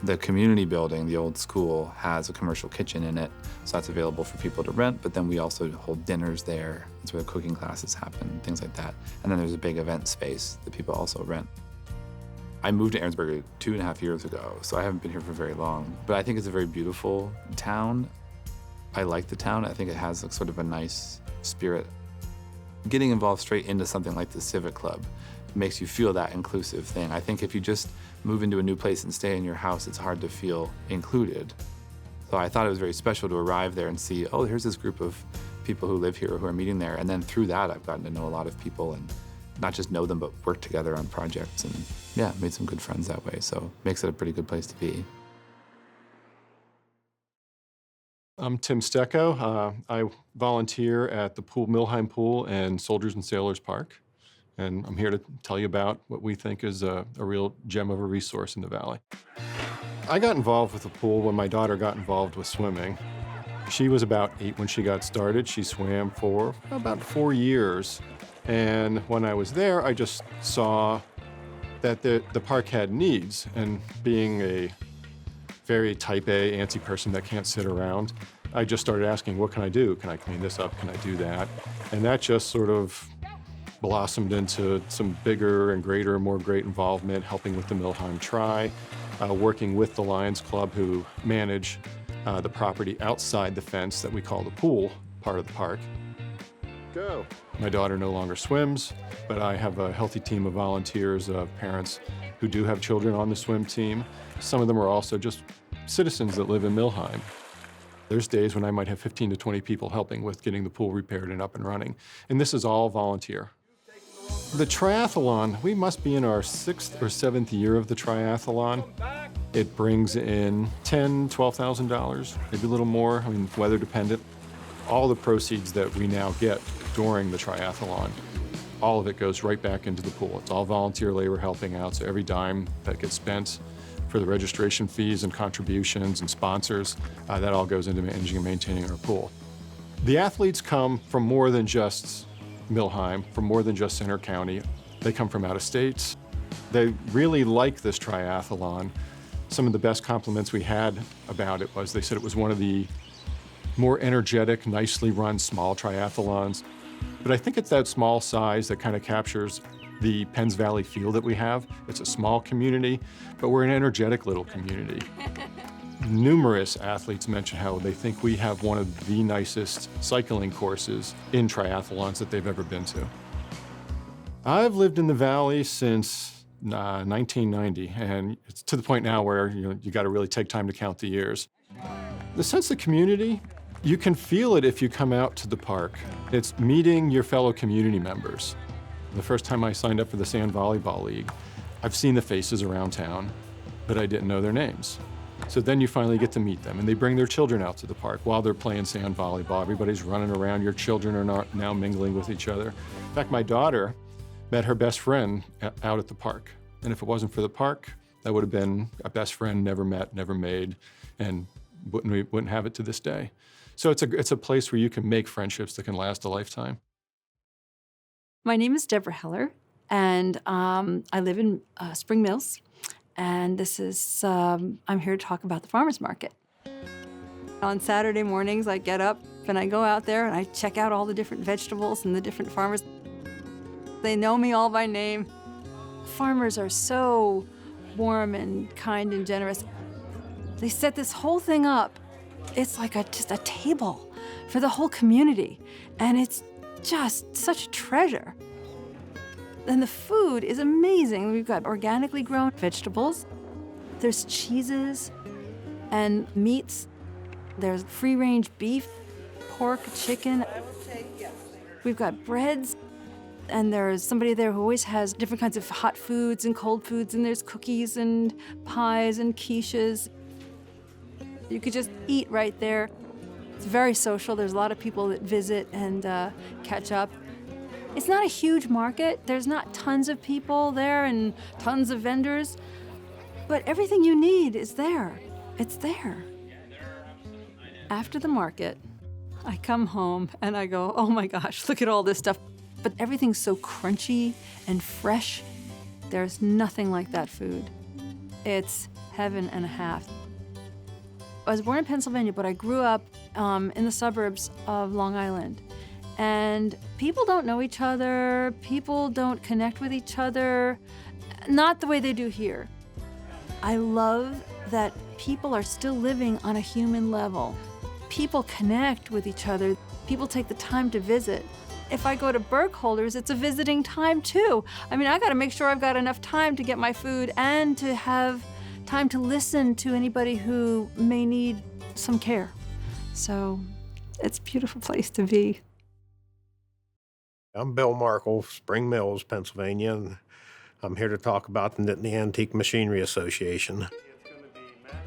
[SPEAKER 17] The community building, the old school, has a commercial kitchen in it, so that's available for people to rent, but then we also hold dinners there. That's where the cooking classes happen, things like that. And then there's a big event space that people also rent. I moved to Arensburg 2.5 years ago, so I haven't been here for very long, but I think it's a very beautiful town. I like the town. I think it has sort of a nice spirit. Getting involved straight into something like the Civic Club makes you feel that inclusive thing. I think if you just move into a new place and stay in your house, it's hard to feel included. So I thought it was very special to arrive there and see, oh, here's this group of people who live here who are meeting there. And then through that, I've gotten to know a lot of people and not just know them, but work together on projects. And yeah, made some good friends that way. So it makes it a pretty good place to be.
[SPEAKER 18] I'm Tim Stecco. I volunteer at the Milheim Pool and Soldiers and Sailors Park. And I'm here to tell you about what we think is a real gem of a resource in the valley. I got involved with the pool when my daughter got involved with swimming. She was about 8 when she got started. She swam for about 4 years. And when I was there, I just saw that the park had needs. And being a very type A, antsy person that can't sit around, I just started asking, what can I do? Can I clean this up? Can I do that? And that just sort of blossomed into some bigger and greater, more great involvement, helping with the Milheim Tri, working with the Lions Club who manage the property outside the fence that we call the pool part of the park. Go. My daughter no longer swims, but I have a healthy team of volunteers, parents who do have children on the swim team. Some of them are also just citizens that live in Milheim. There's days when I might have 15 to 20 people helping with getting the pool repaired and up and running. And this is all volunteer. The triathlon, we must be in our 6th or 7th year of the triathlon. It brings in $10,000, $12,000, maybe a little more, weather dependent. All the proceeds that we now get during the triathlon, all of it goes right back into the pool. It's all volunteer labor helping out, so every dime that gets spent for the registration fees and contributions and sponsors, that all goes into managing and maintaining our pool. The athletes come from more than just Milheim, from more than just Center County. They come from out of state. They really like this triathlon. Some of the best compliments we had about it was they said it was one of the more energetic, nicely run small triathlons. But I think it's that small size that kind of captures the Penns Valley feel that we have. It's a small community, but we're an energetic little community. Numerous athletes mention how they think we have one of the nicest cycling courses in triathlons that they've ever been to. I've lived in the valley since 1990, and it's to the point now where you got to really take time to count the years. The sense of community, you can feel it if you come out to the park. It's meeting your fellow community members. The first time I signed up for the Sand Volleyball League, I've seen the faces around town, but I didn't know their names. So then you finally get to meet them, and they bring their children out to the park while they're playing sand volleyball. Everybody's running around. Your children are now mingling with each other. In fact, my daughter met her best friend out at the park. And if it wasn't for the park, that would have been a best friend never met, never made, and we wouldn't have it to this day. So it's a place where you can make friendships that can last a lifetime.
[SPEAKER 19] My name is Deborah Heller, and I live in Spring Mills. And this is, I'm here to talk about the farmers market. On Saturday mornings, I get up and I go out there and I check out all the different vegetables and the different farmers. They know me all by name. Farmers are so warm and kind and generous. They set this whole thing up. It's like just a table for the whole community. And it's just such a treasure. And the food is amazing. We've got organically grown vegetables. There's cheeses and meats. There's free-range beef, pork, chicken. We've got breads. And there's somebody there who always has different kinds of hot foods and cold foods. And there's cookies and pies and quiches. You could just eat right there. It's very social. There's a lot of people that visit and catch up. It's not a huge market. There's not tons of people there and tons of vendors, but everything you need is there. It's there. After the market, I come home and I go, oh my gosh, look at all this stuff. But everything's so crunchy and fresh. There's nothing like that food. It's heaven and a half. I was born in Pennsylvania, but I grew up in the suburbs of Long Island. And people don't know each other, people don't connect with each other, not the way they do here. I love that people are still living on a human level. People connect with each other. People take the time to visit. If I go to Burkholder's, it's a visiting time too. I mean, I gotta make sure I've got enough time to get my food and to have time to listen to anybody who may need some care. So it's a beautiful place to be.
[SPEAKER 20] I'm Bill Markle, Spring Mills, Pennsylvania, and I'm here to talk about the Nittany Antique Machinery Association.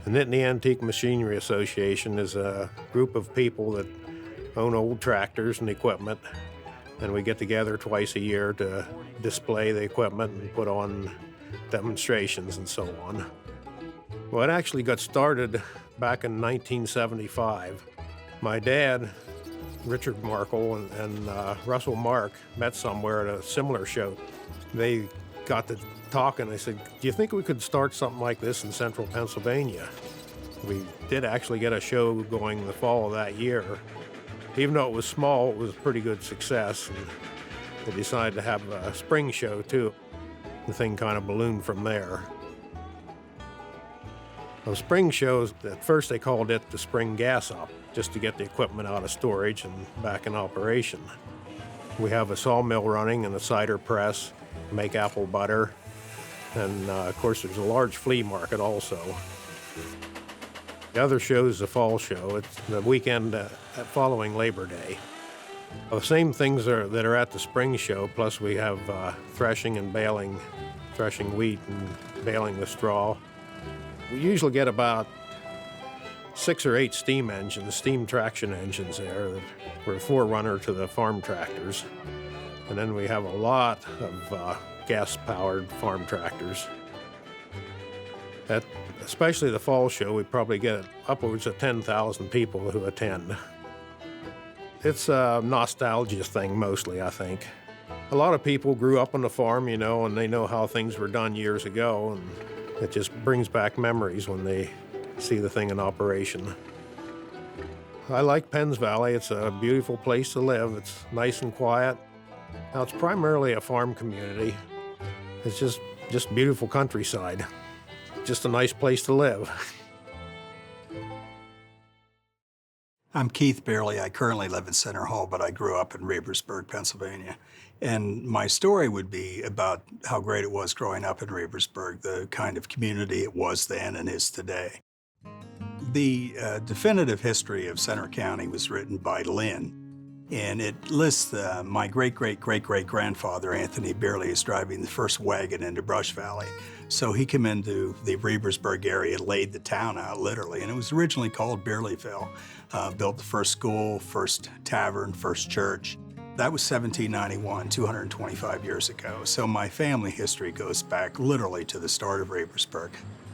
[SPEAKER 20] The Nittany Antique Machinery Association is a group of people that own old tractors and equipment, and we get together twice a year to display the equipment and put on demonstrations and so on. Well, it actually got started back in 1975. My dad, Richard Markle, and Russell Mark met somewhere at a similar show. They got to talking. They said, do you think we could start something like this in central Pennsylvania? We did actually get a show going the fall of that year. Even though it was small, it was a pretty good success. And they decided to have a spring show too. The thing kind of ballooned from there. Those spring shows, at first they called it the Spring Gas Up, just to get the equipment out of storage and back in operation. We have a sawmill running and a cider press, make apple butter, and of course there's a large flea market also. The other show is the fall show. It's the weekend following Labor Day. The same things that are at the spring show, plus we have threshing and baling, threshing wheat and baling the straw. We usually get about 6 or 8 steam engines, steam traction engines there. We're a forerunner to the farm tractors. And then we have a lot of gas-powered farm tractors. Especially the fall show, we probably get upwards of 10,000 people who attend. It's a nostalgia thing mostly, I think. A lot of people grew up on the farm, you know, and they know how things were done years ago, and it just brings back memories when they see the thing in operation. I like Penns Valley. It's a beautiful place to live. It's nice and quiet. Now, it's primarily a farm community. It's just beautiful countryside. Just a nice place to live.
[SPEAKER 21] I'm Keith Bearley. I currently live in Center Hall, but I grew up in Rebersburg, Pennsylvania. And my story would be about how great it was growing up in Rebersburg, the kind of community it was then and is today. The definitive history of Center County was written by Lynn, and it lists my great-great-great-great-grandfather, Anthony Bearley, is driving the first wagon into Brush Valley. So he came into the Rebersburg area, laid the town out, literally, and it was originally called Bearleyville. Built the first school, first tavern, first church. That was 1791, 225 years ago. So my family history goes back literally to the start of Rebersburg.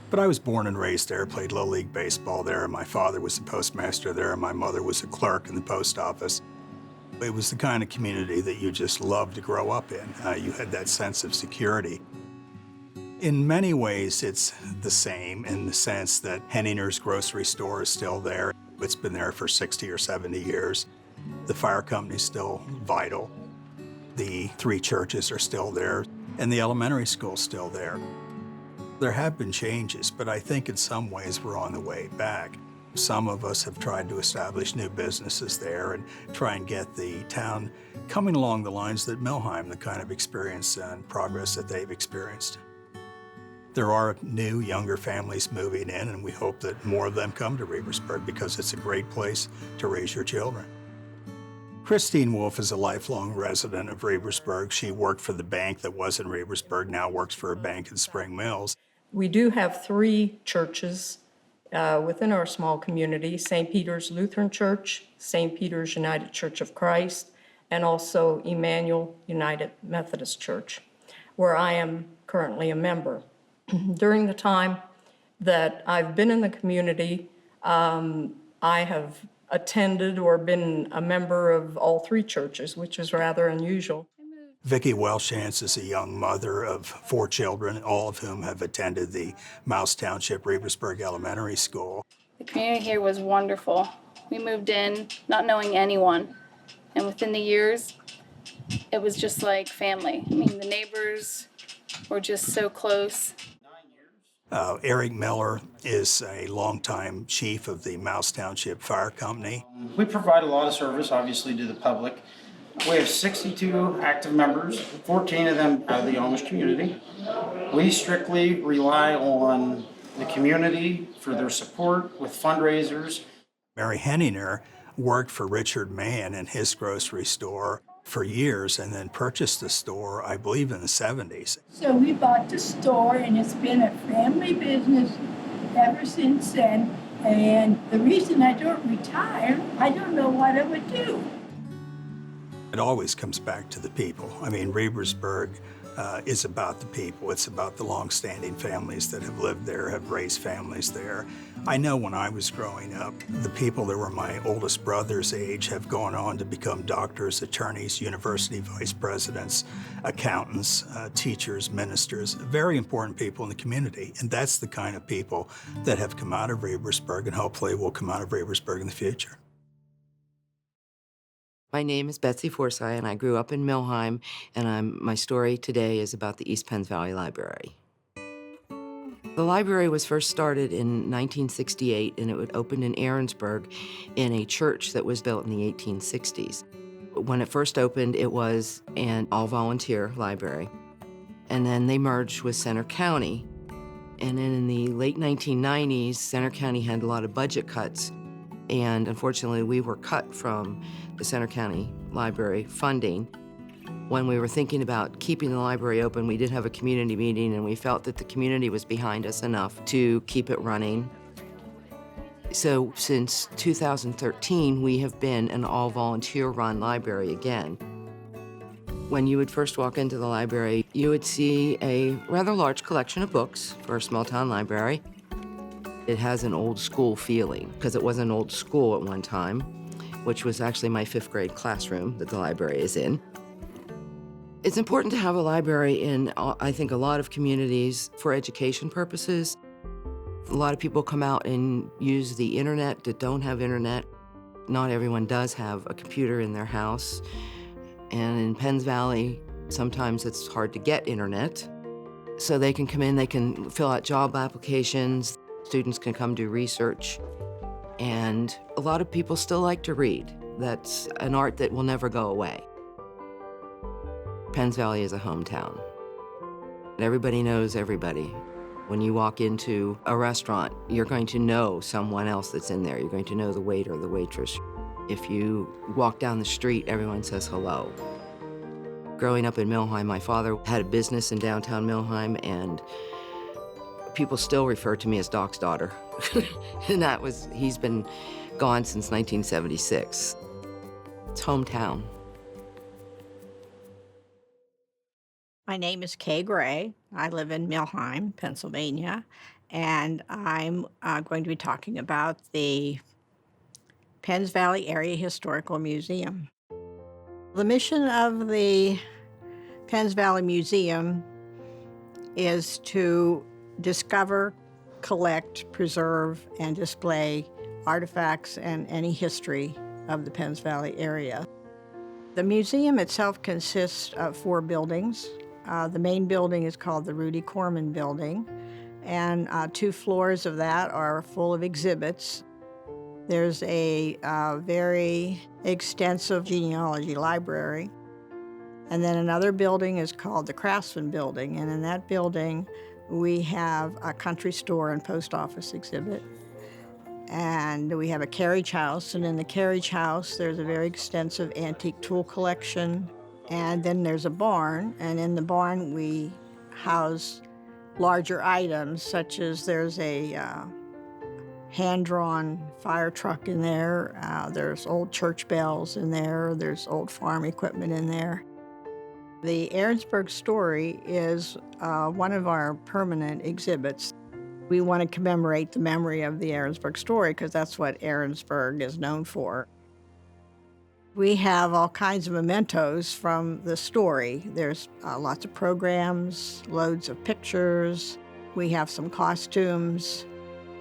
[SPEAKER 21] But I was born and raised there, played Little League baseball there. My father was the postmaster there, and my mother was a clerk in the post office. It was the kind of community that you just loved to grow up in. You had that sense of security. In many ways, it's the same in the sense that Henninger's grocery store is still there. It's been there for 60 or 70 years. The fire company's still vital. The 3 churches are still there, and the elementary school's still there. There have been changes, but I think in some ways we're on the way back. Some of us have tried to establish new businesses there and try and get the town coming along the lines that Milheim, the kind of experience and progress that they've experienced. There are new, younger families moving in, and we hope that more of them come to Rebersburg because it's a great place to raise your children. Christine Wolf is a lifelong resident of Rebersburg. She worked for the bank that was in Rebersburg, now works for a bank in Spring Mills.
[SPEAKER 22] We do have 3 churches within our small community: St. Peter's Lutheran Church, St. Peter's United Church of Christ, and also Emmanuel United Methodist Church, where I am currently a member. During the time that I've been in the community, I have attended or been a member of all 3 churches, which is rather unusual.
[SPEAKER 21] Vicki Welshance is a young mother of 4 children, all of whom have attended the Mouse Township Rebersburg Elementary School.
[SPEAKER 1] The community here was wonderful. We moved in not knowing anyone, and within the years, it was just like family. I mean, the neighbors were just so close.
[SPEAKER 21] Eric Miller is a longtime chief of the Mouse Township Fire Company.
[SPEAKER 2] We provide a lot of service, obviously, to the public. We have 62 active members, 14 of them out of the Amish community. We strictly rely on the community for their support with fundraisers.
[SPEAKER 21] Mary Henninger worked for Richard Mann in his grocery store for years and then purchased the store, I believe, in the 70s.
[SPEAKER 23] So we bought the store, and it's been a family business ever since then. And the reason I don't retire, I don't know what I would do.
[SPEAKER 21] It always comes back to the people. I mean, Rebersburg is about the people. It's about the long-standing families that have lived there, have raised families there. I know when I was growing up, the people that were my oldest brother's age have gone on to become doctors, attorneys, university vice presidents, accountants, teachers, ministers, very important people in the community. And that's the kind of people that have come out of Rebersburg and hopefully will come out of Rebersburg in the future.
[SPEAKER 24] My name is Betsy Forsyth, and I grew up in Milheim, and my story today is about the East Penns Valley Library. The library was first started in 1968, and it opened in Arensburg in a church that was built in the 1860s. When it first opened, it was an all-volunteer library, and then they merged with Center County. And then in the late 1990s, Center County had a lot of budget cuts, and unfortunately, we were cut from the Center County Library funding. When we were thinking about keeping the library open, we did have a community meeting, and we felt that the community was behind us enough to keep it running. So since 2013, we have been an all-volunteer-run library again. When you would first walk into the library, you would see a rather large collection of books for a small-town library. It has an old school feeling, because it was an old school at one time, which was actually my 5th grade classroom that the library is in. It's important to have a library in, I think, a lot of communities for education purposes. A lot of people come out and use the internet that don't have internet. Not everyone does have a computer in their house. And in Penns Valley, sometimes it's hard to get internet. So they can come in, they can fill out job applications, students can come do research. And a lot of people still like to read. That's an art that will never go away. Penns Valley is a hometown. Everybody knows everybody. When you walk into a restaurant, you're going to know someone else that's in there. You're going to know the waiter, the waitress. If you walk down the street, everyone says hello. Growing up in Milheim, my father had a business in downtown Milheim, and people still refer to me as Doc's daughter. And he's been gone since 1976. It's hometown.
[SPEAKER 25] My name is Kay Gray. I live in Milheim, Pennsylvania, and I'm going to be talking about the Penns Valley Area Historical Museum. The mission of the Penns Valley Museum is to discover, collect, preserve, and display artifacts and any history of the Penns Valley area. The museum itself consists of 4 buildings. The main building is called the Rudy Corman Building, and 2 floors of that are full of exhibits. There's a very extensive genealogy library. And then another building is called the Craftsman Building, and in that building we have a country store and post office exhibit. And we have a carriage house, and in the carriage house there's a very extensive antique tool collection. And then there's a barn, and in the barn we house larger items, such as there's a hand-drawn fire truck in there, there's old church bells in there, there's old farm equipment in there. The Arensburg story is one of our permanent exhibits. We want to commemorate the memory of the Arensburg story because that's what Arensburg is known for. We have all kinds of mementos from the story. There's lots of programs, loads of pictures. We have some costumes.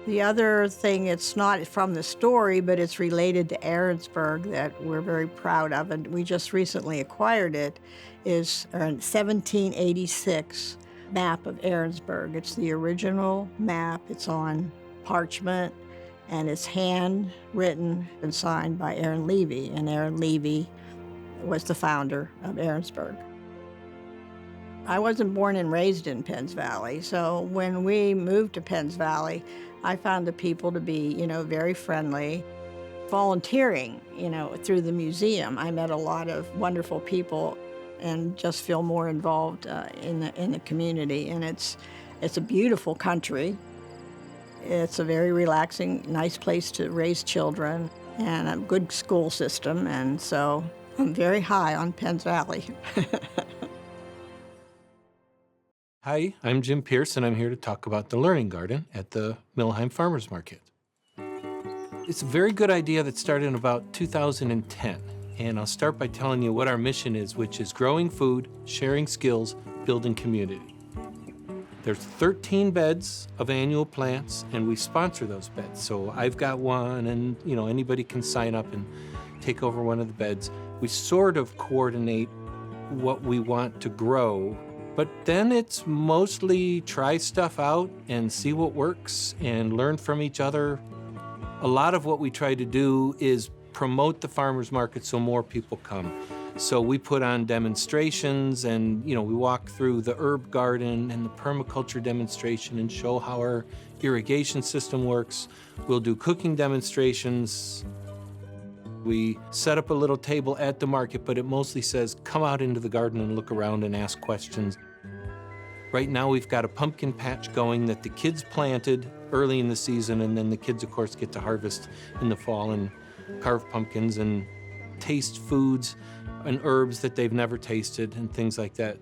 [SPEAKER 25] The other thing, it's not from the story, but it's related to Arensburg that we're very proud of, and we just recently acquired it, is a 1786 map of Arensburg. It's the original map. It's on parchment, and it's handwritten and signed by Aaron Levy, and Aaron Levy was the founder of Arensburg. I wasn't born and raised in Penns Valley, so when we moved to Penns Valley, I found the people to be, very friendly. Volunteering, through the museum, I met a lot of wonderful people and just feel more involved in the community. And it's a beautiful country. It's a very relaxing, nice place to raise children and a good school system. And so I'm very high on Penns Valley.
[SPEAKER 3] Hi, I'm Jim Pierce, and I'm here to talk about the Learning Garden at the Milheim Farmers Market. It's a very good idea that started in about 2010, and I'll start by telling you what our mission is, which is growing food, sharing skills, building community. There's 13 beds of annual plants, and we sponsor those beds. So I've got one, and anybody can sign up and take over one of the beds. We sort of coordinate what we want to grow. But then it's mostly try stuff out and see what works and learn from each other. A lot of what we try to do is promote the farmers market so more people come. So we put on demonstrations and, we walk through the herb garden and the permaculture demonstration and show how our irrigation system works. We'll do cooking demonstrations. We set up a little table at the market, but it mostly says, come out into the garden and look around and ask questions. Right now we've got a pumpkin patch going that the kids planted early in the season, and then the kids, of course, get to harvest in the fall and carve pumpkins and taste foods and herbs that they've never tasted and things like that.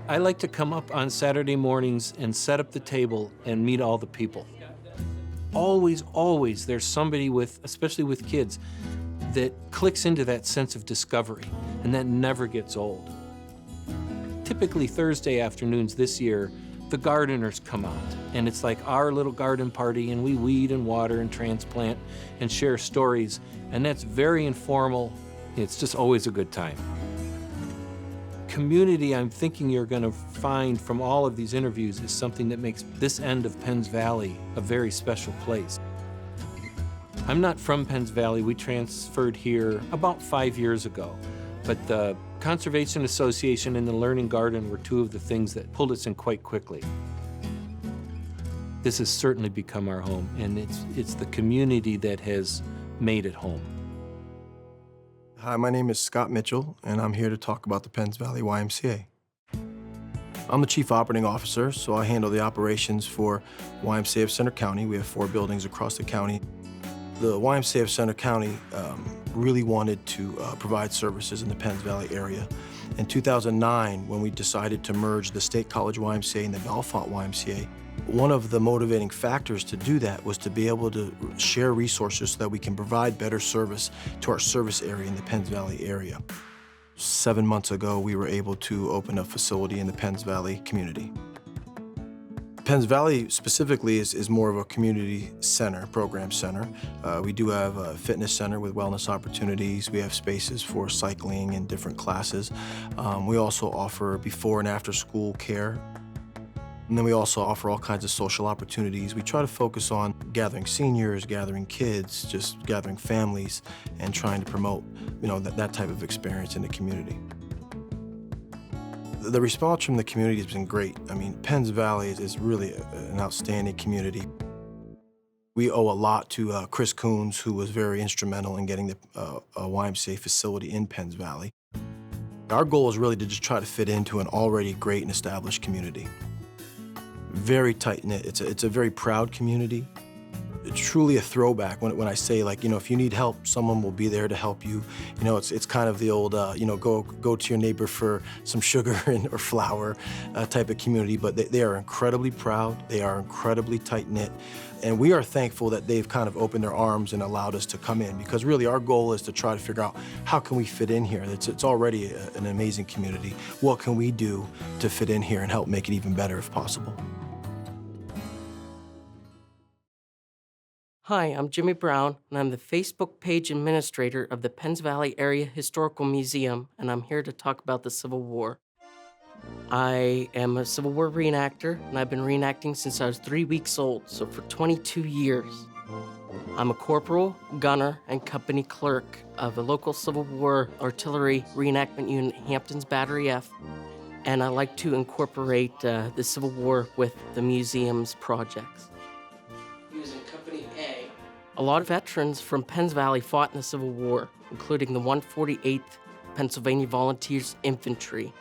[SPEAKER 3] I like to come up on Saturday mornings and set up the table and meet all the people. Always, there's somebody especially with kids, that clicks into that sense of discovery, and that never gets old. Typically Thursday afternoons this year, the gardeners come out, and it's like our little garden party, and we weed and water and transplant and share stories, and that's very informal. It's just always a good time. Community, I'm thinking you're going to find from all of these interviews, is something that makes this end of Penns Valley a very special place. I'm not from Penns Valley. We transferred here about 5 years ago, but the Conservation Association and the Learning Garden were two of the things that pulled us in quite quickly. This has certainly become our home, and it's the community that has made it home.
[SPEAKER 4] Hi, my name is Scott Mitchell, and I'm here to talk about the Penns Valley YMCA. I'm the Chief Operating Officer, so I handle the operations for YMCA of Center County. We have 4 buildings across the county. The YMCA of Center County really wanted to provide services in the Penns Valley area. In 2009, when we decided to merge the State College YMCA and the Bellefonte YMCA, one of the motivating factors to do that was to be able to share resources so that we can provide better service to our service area in the Penns Valley area. 7 months ago, we were able to open a facility in the Penns Valley community. Penns Valley specifically is more of a community center, program center. We do have a fitness center with wellness opportunities. We have spaces for cycling and different classes. We also offer before and after school care. And then we also offer all kinds of social opportunities. We try to focus on gathering seniors, gathering kids, just gathering families, and trying to promote, that type of experience in the community. The response from the community has been great. I mean, Penns Valley is really an outstanding community. We owe a lot to Chris Coons, who was very instrumental in getting the YMCA facility in Penns Valley. Our goal is really to just try to fit into an already great and established community. Very tight-knit. It's a very proud community. truly a throwback when I say, like, if you need help, someone will be there to help you. It's kind of the old, go to your neighbor for some sugar or flour type of community, but they are incredibly proud, they are incredibly tight-knit, and we are thankful that they've kind of opened their arms and allowed us to come in, because really our goal is to try to figure out how can we fit in here. It's already an amazing community. What can we do to fit in here and help make it even better if possible?
[SPEAKER 5] Hi, I'm Jimmy Brown, and I'm the Facebook page administrator of the Penns Valley Area Historical Museum, and I'm here to talk about the Civil War. I am a Civil War reenactor, and I've been reenacting since I was 3 weeks old, so for 22 years. I'm a corporal, gunner, and company clerk of a local Civil War artillery reenactment unit, Hampton's Battery F, and I like to incorporate the Civil War with the museum's projects. Using Company A. A lot of veterans from Penns Valley fought in the Civil War, including the 148th Pennsylvania Volunteers Infantry.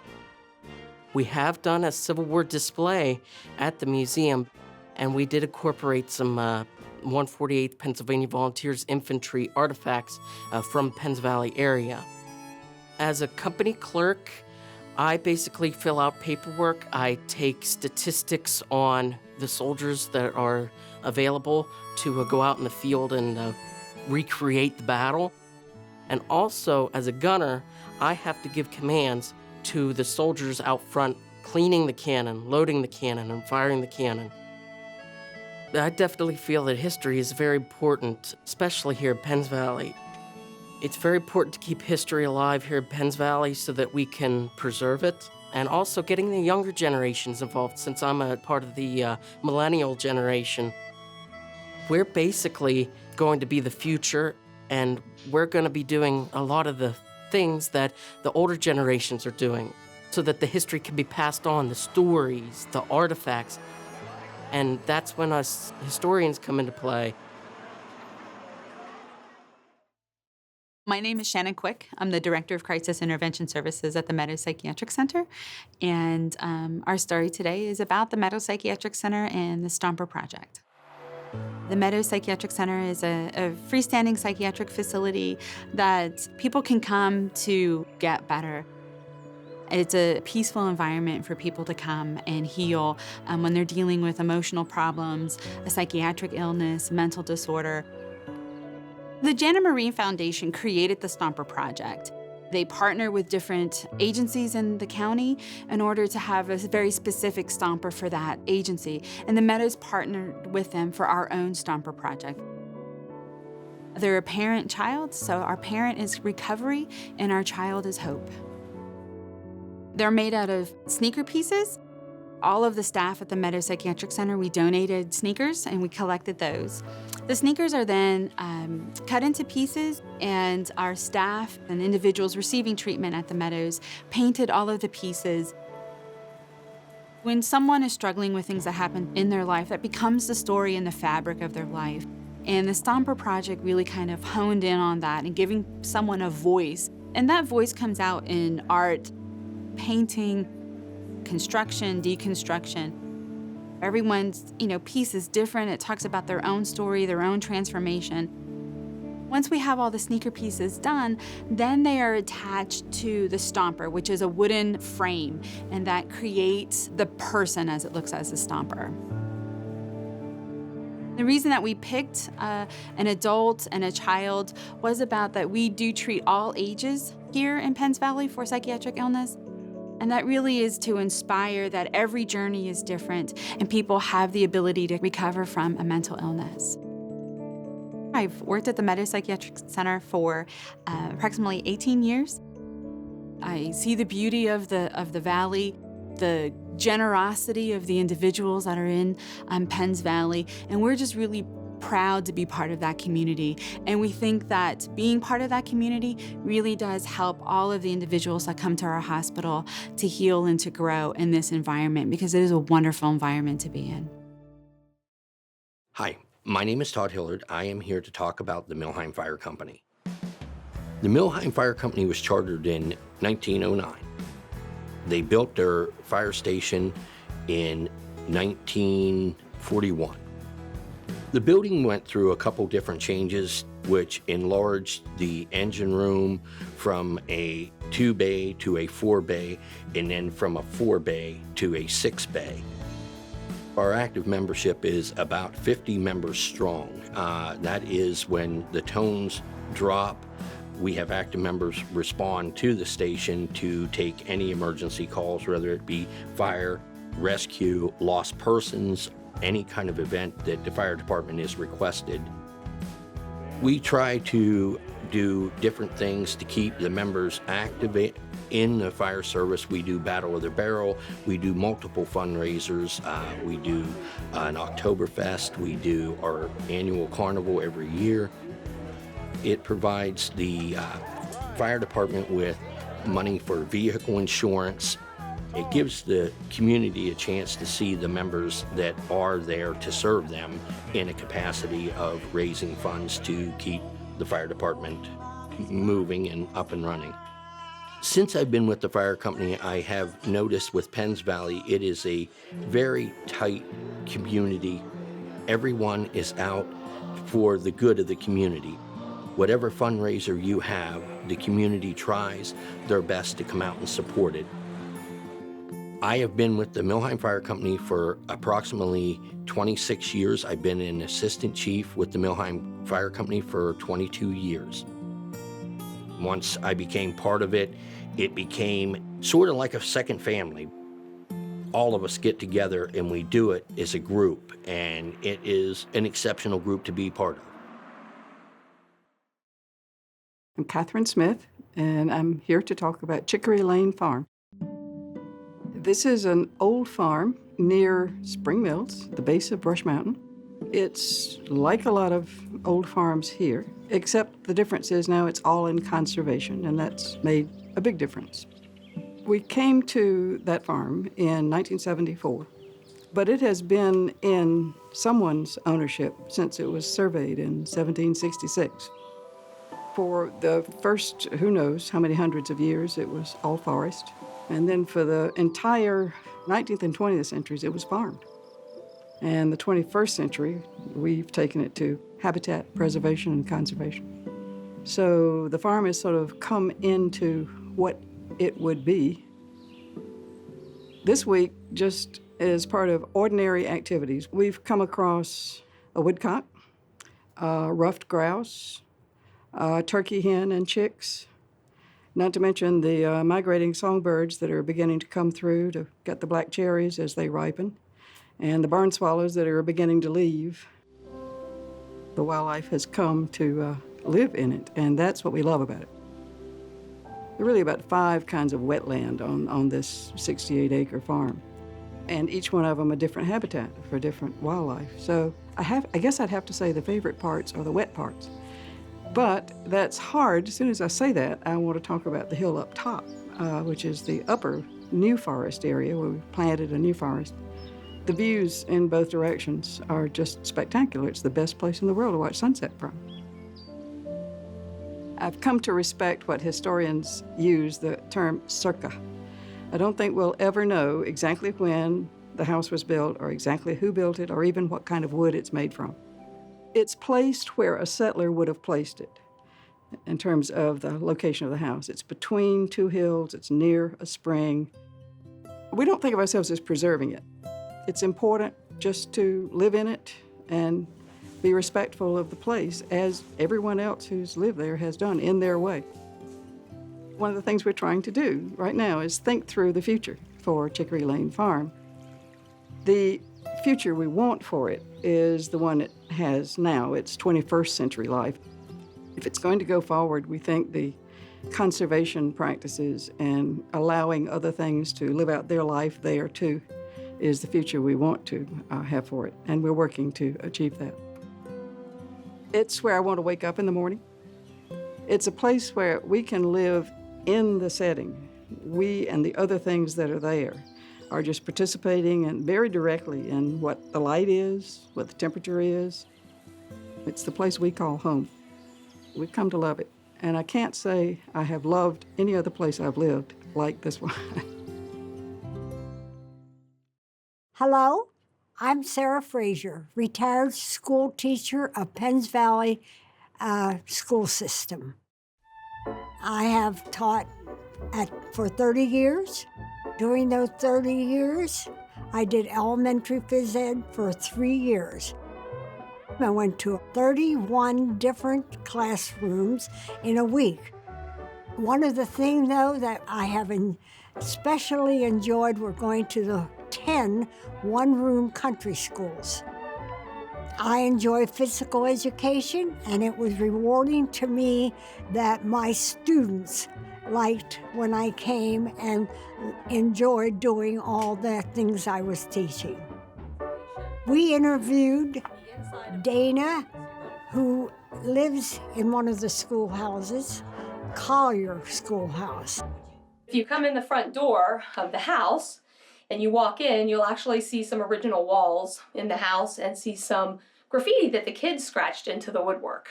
[SPEAKER 5] We have done a Civil War display at the museum, and we did incorporate some 148th Pennsylvania Volunteers Infantry artifacts from Penns Valley area. As a company clerk, I basically fill out paperwork. I take statistics on the soldiers that are available to go out in the field and recreate the battle. And also, as a gunner, I have to give commands to the soldiers out front, cleaning the cannon, loading the cannon, and firing the cannon. I definitely feel that history is very important, especially here in Penns Valley. It's very important to keep history alive here in Penns Valley so that we can preserve it, and also getting the younger generations involved, since I'm a part of the millennial generation. We're basically going to be the future, and we're going to be doing a lot of the things that the older generations are doing so that the history can be passed on, the stories, the artifacts. And that's when us historians come into play.
[SPEAKER 6] My name is Shannon Quick. I'm the Director of Crisis Intervention Services at the Meadows Psychiatric Center. And our story today is about the Meadows Psychiatric Center and the Stomper Project. The Meadows Psychiatric Center is a freestanding psychiatric facility that people can come to get better. It's a peaceful environment for people to come and heal when they're dealing with emotional problems, a psychiatric illness, mental disorder. The Jana Marine Foundation created the Stomper Project. They partner with different agencies in the county in order to have a very specific Stomper for that agency. And the Meadows partnered with them for our own Stomper Project. They're a parent-child, so our parent is recovery and our child is hope. They're made out of sneaker pieces. All of the staff at the Meadows Psychiatric Center, we donated sneakers and we collected those. The sneakers are then cut into pieces, and our staff and individuals receiving treatment at the Meadows painted all of the pieces. When someone is struggling with things that happen in their life, that becomes the story and the fabric of their life. And the Stomper Project really kind of honed in on that and giving someone a voice. And that voice comes out in art, painting, construction, deconstruction. Everyone's, piece is different. It talks about their own story, their own transformation. Once we have all the sneaker pieces done, then they are attached to the Stomper, which is a wooden frame, and that creates the person as it looks as a Stomper. The reason that we picked an adult and a child was about that we do treat all ages here in Penns Valley for psychiatric illness. And that really is to inspire that every journey is different and people have the ability to recover from a mental illness. I've worked at the Meadows Psychiatric Center for approximately 18 years. I see the beauty of the valley, the generosity of the individuals that are in Penns Valley, and we're just really proud to be part of that community. And we think that being part of that community really does help all of the individuals that come to our hospital to heal and to grow in this environment, because it is a wonderful environment to be in.
[SPEAKER 7] Hi, my name is Todd Hillard. I am here to talk about the Milheim Fire Company. The Milheim Fire Company was chartered in 1909. They built their fire station in 1941. The building went through a couple different changes, which enlarged the engine room from a 2-bay to a 4-bay, and then from a 4-bay to a 6-bay. Our active membership is about 50 members strong. That is when the tones drop. We have active members respond to the station to take any emergency calls, whether it be fire, rescue, lost persons, any kind of event that the fire department is requested. We try to do different things to keep the members active in the fire service. We do Battle of the Barrel, we do multiple fundraisers, we do an Oktoberfest, we do our annual carnival every year. It provides the fire department with money for vehicle insurance. It gives the community a chance to see the members that are there to serve them in a capacity of raising funds to keep the fire department moving and up and running. Since I've been with the fire company, I have noticed with Penns Valley, it is a very tight community. Everyone is out for the good of the community. Whatever fundraiser you have, the community tries their best to come out and support it. I have been with the Milheim Fire Company for approximately 26 years. I've been an assistant chief with the Milheim Fire Company for 22 years. Once I became part of it, it became sort of like a second family. All of us get together and we do it as a group, and it is an exceptional group to be part of.
[SPEAKER 8] I'm Catherine Smith, and I'm here to talk about Chicory Lane Farm. This is an old farm near Spring Mills, the base of Brush Mountain. It's like a lot of old farms here, except the difference is now it's all in conservation, and that's made a big difference. We came to that farm in 1974, but it has been in someone's ownership since it was surveyed in 1766. For the first, who knows how many hundreds of years, it was all forest. And then for the entire 19th and 20th centuries, it was farmed. And the 21st century, we've taken it to habitat preservation and conservation. So the farm has sort of come into what it would be. This week, just as part of ordinary activities, we've come across a woodcock, ruffed grouse, turkey hen and chicks, not to mention the migrating songbirds that are beginning to come through to get the black cherries as they ripen, and the barn swallows that are beginning to leave. The wildlife has come to live in it, and that's what we love about it. There are really about 5 kinds of wetland on this 68-acre farm, and each one of them a different habitat for different wildlife. So I guess I'd have to say the favorite parts are the wet parts. But that's hard. As soon as I say that, I want to talk about the hill up top, which is the upper New Forest area where we planted a new forest. The views in both directions are just spectacular. It's the best place in the world to watch sunset from. I've come to respect what historians use the term circa. I don't think we'll ever know exactly when the house was built or exactly who built it or even what kind of wood it's made from. It's placed where a settler would have placed it in terms of the location of the house. It's between 2 hills, it's near a spring. We don't think of ourselves as preserving it. It's important just to live in it and be respectful of the place as everyone else who's lived there has done in their way. One of the things we're trying to do right now is think through the future for Chicory Lane Farm. The future we want for it is the one it has now, its 21st century life. If it's going to go forward, we think the conservation practices and allowing other things to live out their life there too is the future we want to have for it, and we're working to achieve that. It's where I want to wake up in the morning. It's a place where we can live in the setting. We and the other things that are there are just participating and very directly in what the light is, what the temperature is. It's the place we call home. We've come to love it. And I can't say I have loved any other place I've lived like this one.
[SPEAKER 9] Hello, I'm Sarah Frazier, retired school teacher of Penns Valley school system. I have taught for 30 years. During those 30 years, I did elementary phys ed for 3 years. I went to 31 different classrooms in a week. One of the things, though, that I have especially enjoyed were going to the 10 one-room country schools. I enjoy physical education, and it was rewarding to me that my students liked when I came and enjoyed doing all the things I was teaching. We interviewed Dana, who lives in one of the schoolhouses, Collier Schoolhouse.
[SPEAKER 10] If you come in the front door of the house and you walk in, you'll actually see some original walls in the house and see some graffiti that the kids scratched into the woodwork.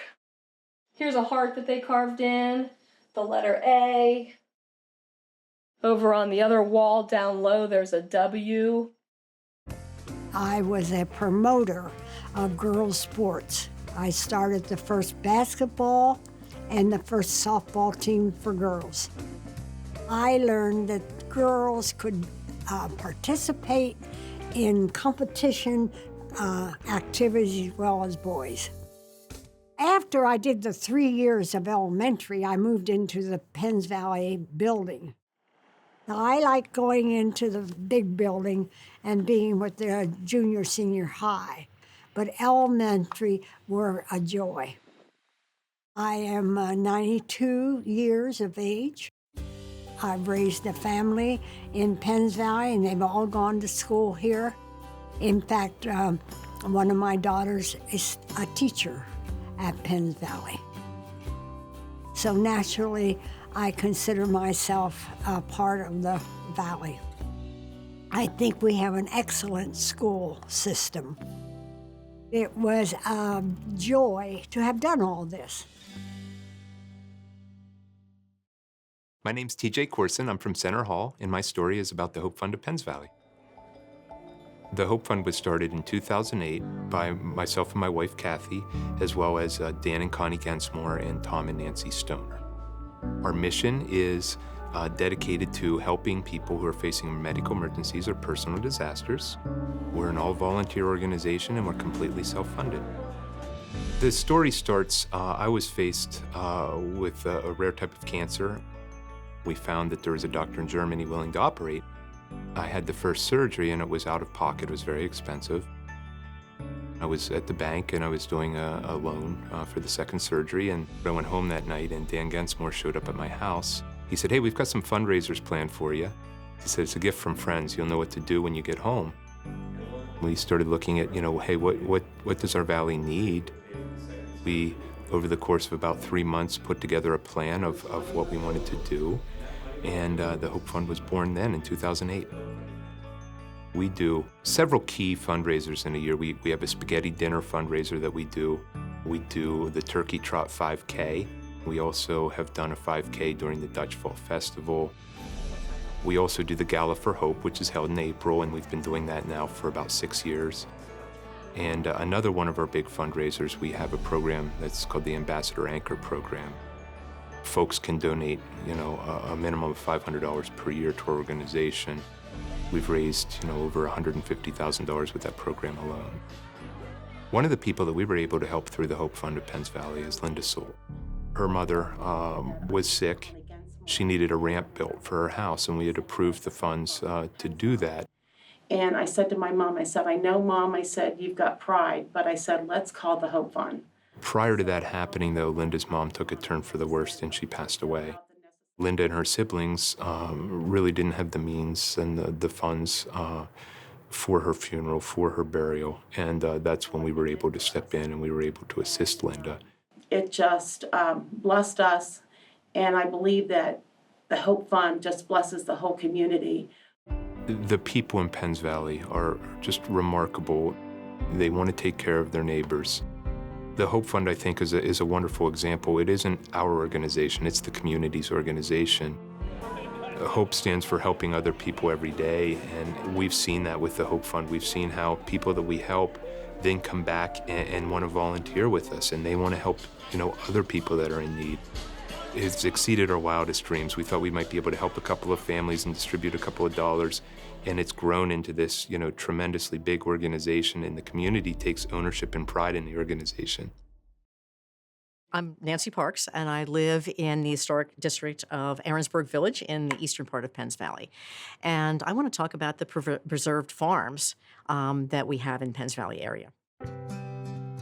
[SPEAKER 10] Here's a heart that they carved in, the letter A. Over on the other wall down low, there's a W.
[SPEAKER 9] I was a promoter of girls' sports. I started the first basketball and the first softball team for girls. I learned that girls could participate in competition activities as well as boys. After I did the 3 years of elementary, I moved into the Penns Valley building. Now, I like going into the big building and being with the junior, senior high, but elementary were a joy. I am 92 years of age. I've raised a family in Penns Valley, and they've all gone to school here. In fact, one of my daughters is a teacher at Penns Valley. So naturally, I consider myself a part of the valley. I think we have an excellent school system. It was a joy to have done all this.
[SPEAKER 11] My name's TJ Corson. I'm from Center Hall, and my story is about the Hope Fund of Penns Valley. The Hope Fund was started in 2008 by myself and my wife, Kathy, as well as Dan and Connie Gensmore and Tom and Nancy Stoner. Our mission is dedicated to helping people who are facing medical emergencies or personal disasters. We're an all-volunteer organization, and we're completely self-funded. The story starts, I was faced with a rare type of cancer. We found that there was a doctor in Germany willing to operate. I had the first surgery, and it was out of pocket. It was very expensive. I was at the bank, and I was doing a loan for the second surgery, and I went home that night, and Dan Gensmore showed up at my house. He said, "Hey, we've got some fundraisers planned for you." He said, "It's a gift from friends. You'll know what to do when you get home." We started looking at, hey, what does our valley need? We, over the course of about 3 months, put together a plan of what we wanted to do, and the Hope Fund was born then in 2008. We do several key fundraisers in a year. We have a spaghetti dinner fundraiser that we do. We do the Turkey Trot 5K. We also have done a 5K during the Dutch Fall Festival. We also do the Gala for Hope, which is held in April, and we've been doing that now for about 6 years. And another one of our big fundraisers, we have a program that's called the Ambassador Anchor Program. Folks can donate, a minimum of $500 per year to our organization. We've raised, over $150,000 with that program alone. One of the people that we were able to help through the Hope Fund of Penns Valley is Linda Sewell. Her mother was sick. She needed a ramp built for her house, and we had approved the funds to do that.
[SPEAKER 12] And I said to my mom, I said, "I know, Mom," I said, "you've got pride," but I said, "let's call the Hope Fund."
[SPEAKER 11] Prior to that happening, though, Linda's mom took a turn for the worst, and she passed away. Linda and her siblings really didn't have the means and the funds for her funeral, for her burial, and that's when we were able to step in and we were able to assist Linda.
[SPEAKER 12] It just blessed us, and I believe that the Hope Fund just blesses the whole community.
[SPEAKER 11] The people in Penns Valley are just remarkable. They want to take care of their neighbors. The Hope Fund, I think, is a wonderful example. It isn't our organization, it's the community's organization. Hope stands for helping other people every day, and we've seen that with the Hope Fund. We've seen how people that we help then come back and want to volunteer with us, and they want to help, other people that are in need. It's exceeded our wildest dreams. We thought we might be able to help a couple of families and distribute a couple of dollars, and it's grown into this, tremendously big organization, and the community takes ownership and pride in the organization.
[SPEAKER 13] I'm Nancy Parks, and I live in the historic district of Arensburg Village in the eastern part of Penns Valley. And I want to talk about the preserved farms that we have in Penns Valley area.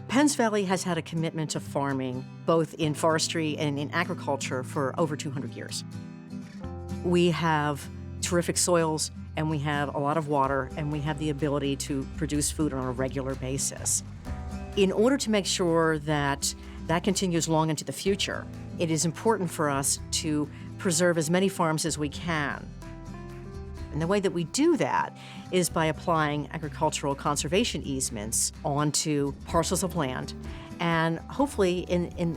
[SPEAKER 13] Penns Valley has had a commitment to farming, both in forestry and in agriculture, for over 200 years. We have terrific soils, and we have a lot of water, and we have the ability to produce food on a regular basis. In order to make sure that that continues long into the future, it is important for us to preserve as many farms as we can. And the way that we do that is by applying agricultural conservation easements onto parcels of land. And hopefully,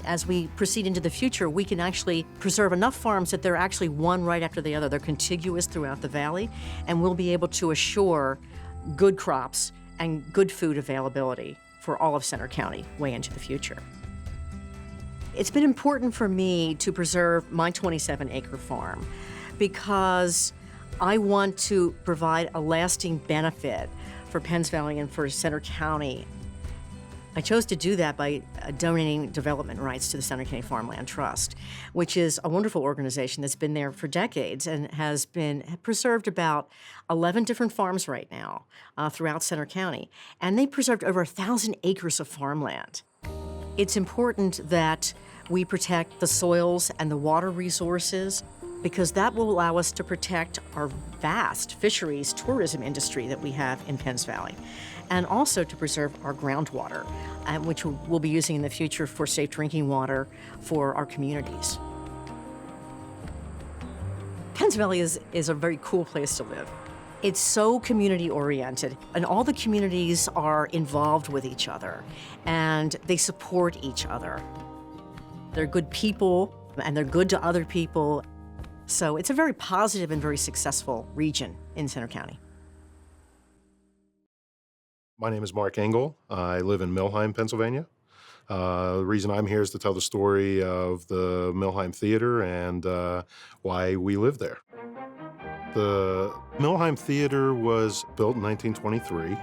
[SPEAKER 13] as we proceed into the future, we can actually preserve enough farms that they're actually one right after the other. They're contiguous throughout the valley, and we'll be able to assure good crops and good food availability for all of Center County way into the future. It's been important for me to preserve my 27-acre farm because I want to provide a lasting benefit for Penns Valley and for Center County. I chose to do that by donating development rights to the Center County Farmland Trust, which is a wonderful organization that's been there for decades and has preserved about 11 different farms right now throughout Center County. And they preserved over 1,000 acres of farmland. It's important that we protect the soils and the water resources because that will allow us to protect our vast fisheries tourism industry that we have in Penns Valley, and also to preserve our groundwater, which we'll be using in the future for safe drinking water for our communities. Penns Valley is a very cool place to live. It's so community-oriented, and all the communities are involved with each other, and they support each other. They're good people, and they're good to other people. So it's a very positive and very successful region in Center County.
[SPEAKER 18] My name is Mark Engel. I live in Milheim, Pennsylvania. The reason I'm here is to tell the story of the Milheim Theater and why we live there. The Milheim Theater was built in 1923.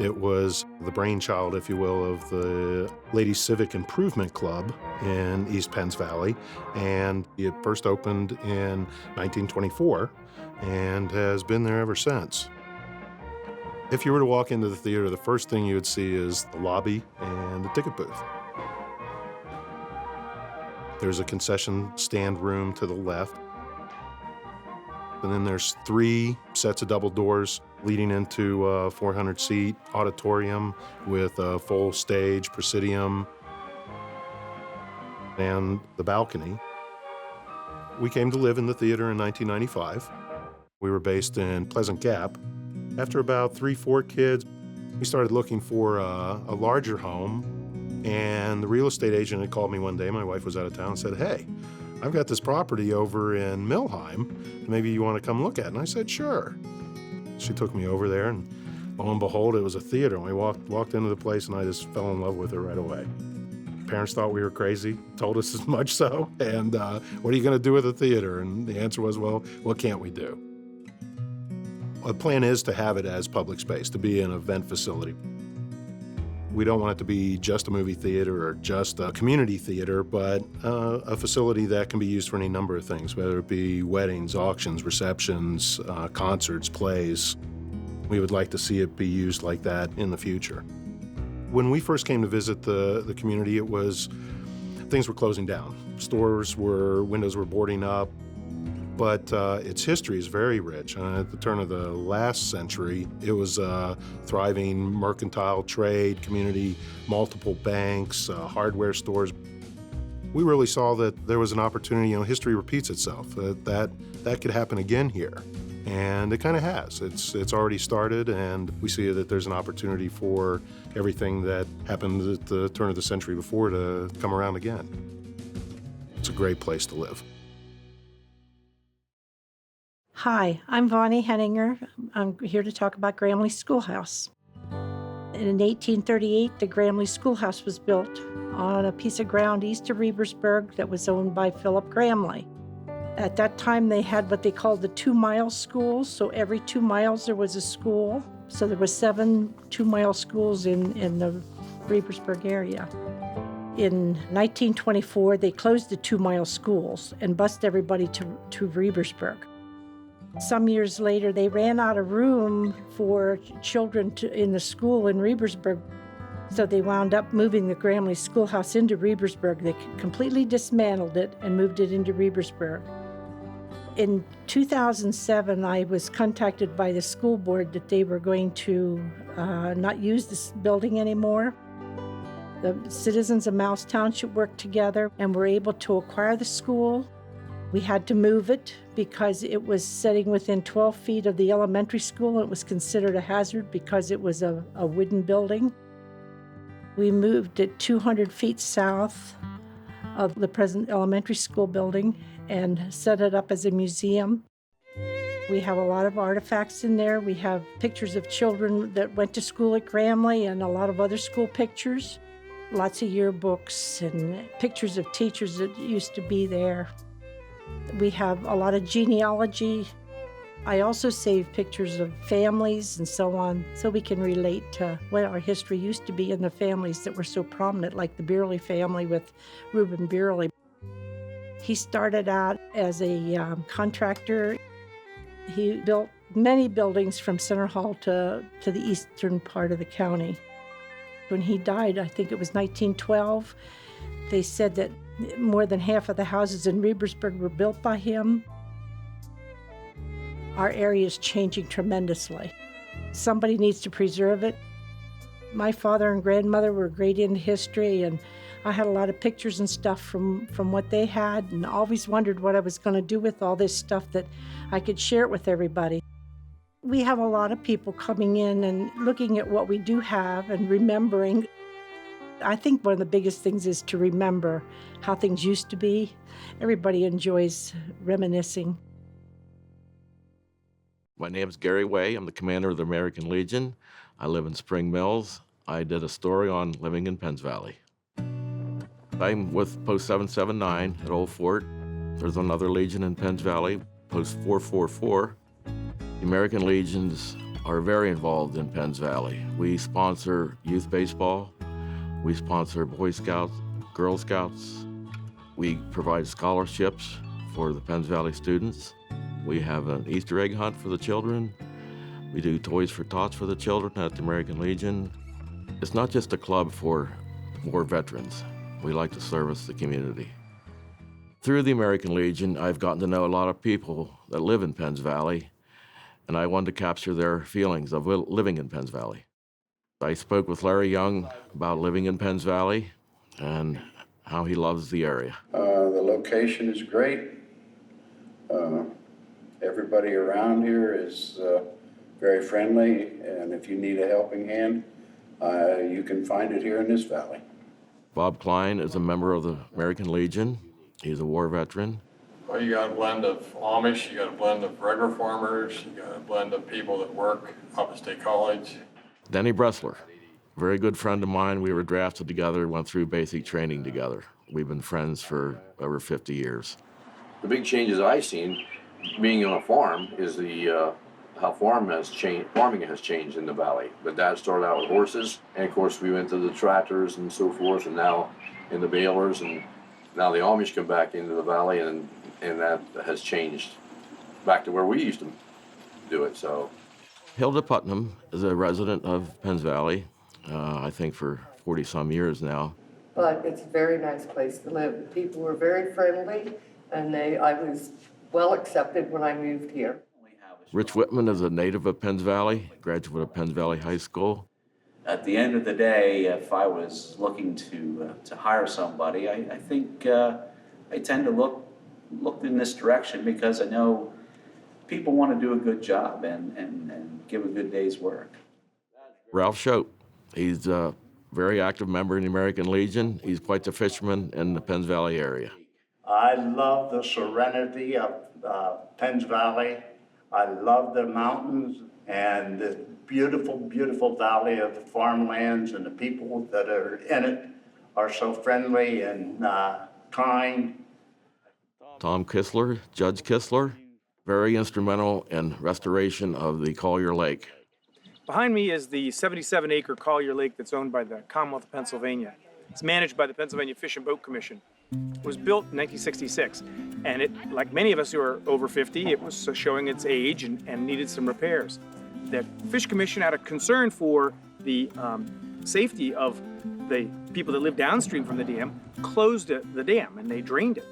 [SPEAKER 18] It was the brainchild, if you will, of the Ladies Civic Improvement Club in East Penns Valley, and it first opened in 1924 and has been there ever since. If you were to walk into the theater, the first thing you would see is the lobby and the ticket booth. There's a concession stand room to the left. And then there's 3 sets of double doors leading into a 400-seat auditorium with a full stage, presidium, and the balcony. We came to live in the theater in 1995. We were based in Pleasant Gap. After about 3-4 kids, we started looking for a larger home, and the real estate agent had called me one day. My wife was out of town and said, "Hey, I've got this property over in Milheim. Maybe you want to come look at it?" And I said, "Sure." She took me over there, and lo and behold, it was a theater. And we walked into the place, and I just fell in love with it right away. Parents thought we were crazy, told us as much so, and what are you going to do with a theater? And the answer was, well, what can't we do? The plan is to have it as public space, to be an event facility. We don't want it to be just a movie theater or just a community theater, but a facility that can be used for any number of things, whether it be weddings, auctions, receptions, concerts, plays. We would like to see it be used like that in the future. When we first came to visit the community, things were closing down. Windows were boarding up, but its history is very rich. At the turn of the last century, it was a thriving mercantile trade community, multiple banks, hardware stores. We really saw that there was an opportunity, history repeats itself, that could happen again here. And it kind of has. It's already started, and we see that there's an opportunity for everything that happened at the turn of the century before to come around again. It's a great place to live.
[SPEAKER 14] Hi, I'm Vonnie Henninger. I'm here to talk about Gramley Schoolhouse. In 1838, the Gramley Schoolhouse was built on a piece of ground east of Rebersburg that was owned by Philip Gramley. At that time, they had what they called the 2-mile schools, so every 2 miles there was a school. So there were 7 2-mile schools in the Rebersburg area. In 1924, they closed the 2-mile schools and bused everybody to Rebersburg. Some years later, they ran out of room for children in the school in Rebersburg, so they wound up moving the Gramley Schoolhouse into Rebersburg. They completely dismantled it and moved it into Rebersburg. In 2007, I was contacted by the school board that they were going to not use this building anymore. The citizens of Mouse Township worked together and were able to acquire the school. We had to move it because it was sitting within 12 feet of the elementary school. It was considered a hazard because it was a wooden building. We moved it 200 feet south of the present elementary school building and set it up as a museum. We have a lot of artifacts in there. We have pictures of children that went to school at Gramley and a lot of other school pictures. Lots of yearbooks and pictures of teachers that used to be there. We have a lot of genealogy. I also save pictures of families and so on, so we can relate to what our history used to be in the families that were so prominent, like the Beerley family with Reuben Beerley. He started out as a contractor. He built many buildings from Center Hall to the eastern part of the county. When he died, I think it was 1912, they said that more than half of the houses in Rebersburg were built by him. Our area is changing tremendously. Somebody needs to preserve it. My father and grandmother were great into history, and I had a lot of pictures and stuff from what they had, and always wondered what I was going to do with all this stuff that I could share it with everybody. We have a lot of people coming in and looking at what we do have and remembering. I think one of the biggest things is to remember how things used to be. Everybody enjoys reminiscing.
[SPEAKER 15] My name's Gary Way. I'm the commander of the American Legion. I live in Spring Mills. I did a story on living in Penns Valley. I'm with Post 779 at Old Fort. There's another Legion in Penns Valley, Post 444. The American Legions are very involved in Penns Valley. We sponsor youth baseball. We sponsor Boy Scouts, Girl Scouts. We provide scholarships for the Penns Valley students. We have an Easter egg hunt for the children. We do Toys for Tots for the children at the American Legion. It's not just a club for war veterans. We like to service the community. Through the American Legion, I've gotten to know a lot of people that live in Penns Valley, and I wanted to capture their feelings of living in Penns Valley. I spoke with Larry Young about living in Penns Valley and how he loves the area.
[SPEAKER 16] The location is great. Everybody around here is very friendly, and if you need a helping hand, you can find it here in this valley.
[SPEAKER 15] Bob Klein is a member of the American Legion. He's a war veteran.
[SPEAKER 17] Well, you got a blend of Amish, you got a blend of regular farmers, you got a blend of people that work up at State College.
[SPEAKER 15] Denny Bressler, very good friend of mine. We were drafted together, went through basic training together. We've been friends for over 50 years.
[SPEAKER 19] The big changes I've seen being on a farm is how farming has changed in the valley. But Dad started out with horses, and of course we went to the tractors and so forth, and now in the balers, and now the Amish come back into the valley, and that has changed back to where we used to do it. So
[SPEAKER 15] Hilda Putnam is a resident of Penns Valley, I think for 40-some years now.
[SPEAKER 26] But it's a very nice place to live. The people were very friendly, and I was well accepted when I moved here.
[SPEAKER 15] Rich Whitman is a native of Penns Valley, graduate of Penns Valley High School.
[SPEAKER 27] At the end of the day, if I was looking to hire somebody, I think I tend to look in this direction because I know people want to do a good job and give a good day's work.
[SPEAKER 15] Ralph Shope, he's a very active member in the American Legion. He's quite the fisherman in the Penns Valley area.
[SPEAKER 28] I love the serenity of Penns Valley.
[SPEAKER 1] I love the mountains and the beautiful, beautiful valley of the farmlands, and the people that are in it are so friendly and kind.
[SPEAKER 15] Tom Kistler, Judge Kistler, very instrumental in restoration of the Collier Lake.
[SPEAKER 2] Behind me is the 77-acre Collier Lake that's owned by the Commonwealth of Pennsylvania. It's managed by the Pennsylvania Fish and Boat Commission. It was built in 1966, and it, like many of us who are over 50, it was showing its age and needed some repairs. The Fish Commission had a concern for the safety of the people that live downstream from the dam, closed the dam, and they drained it.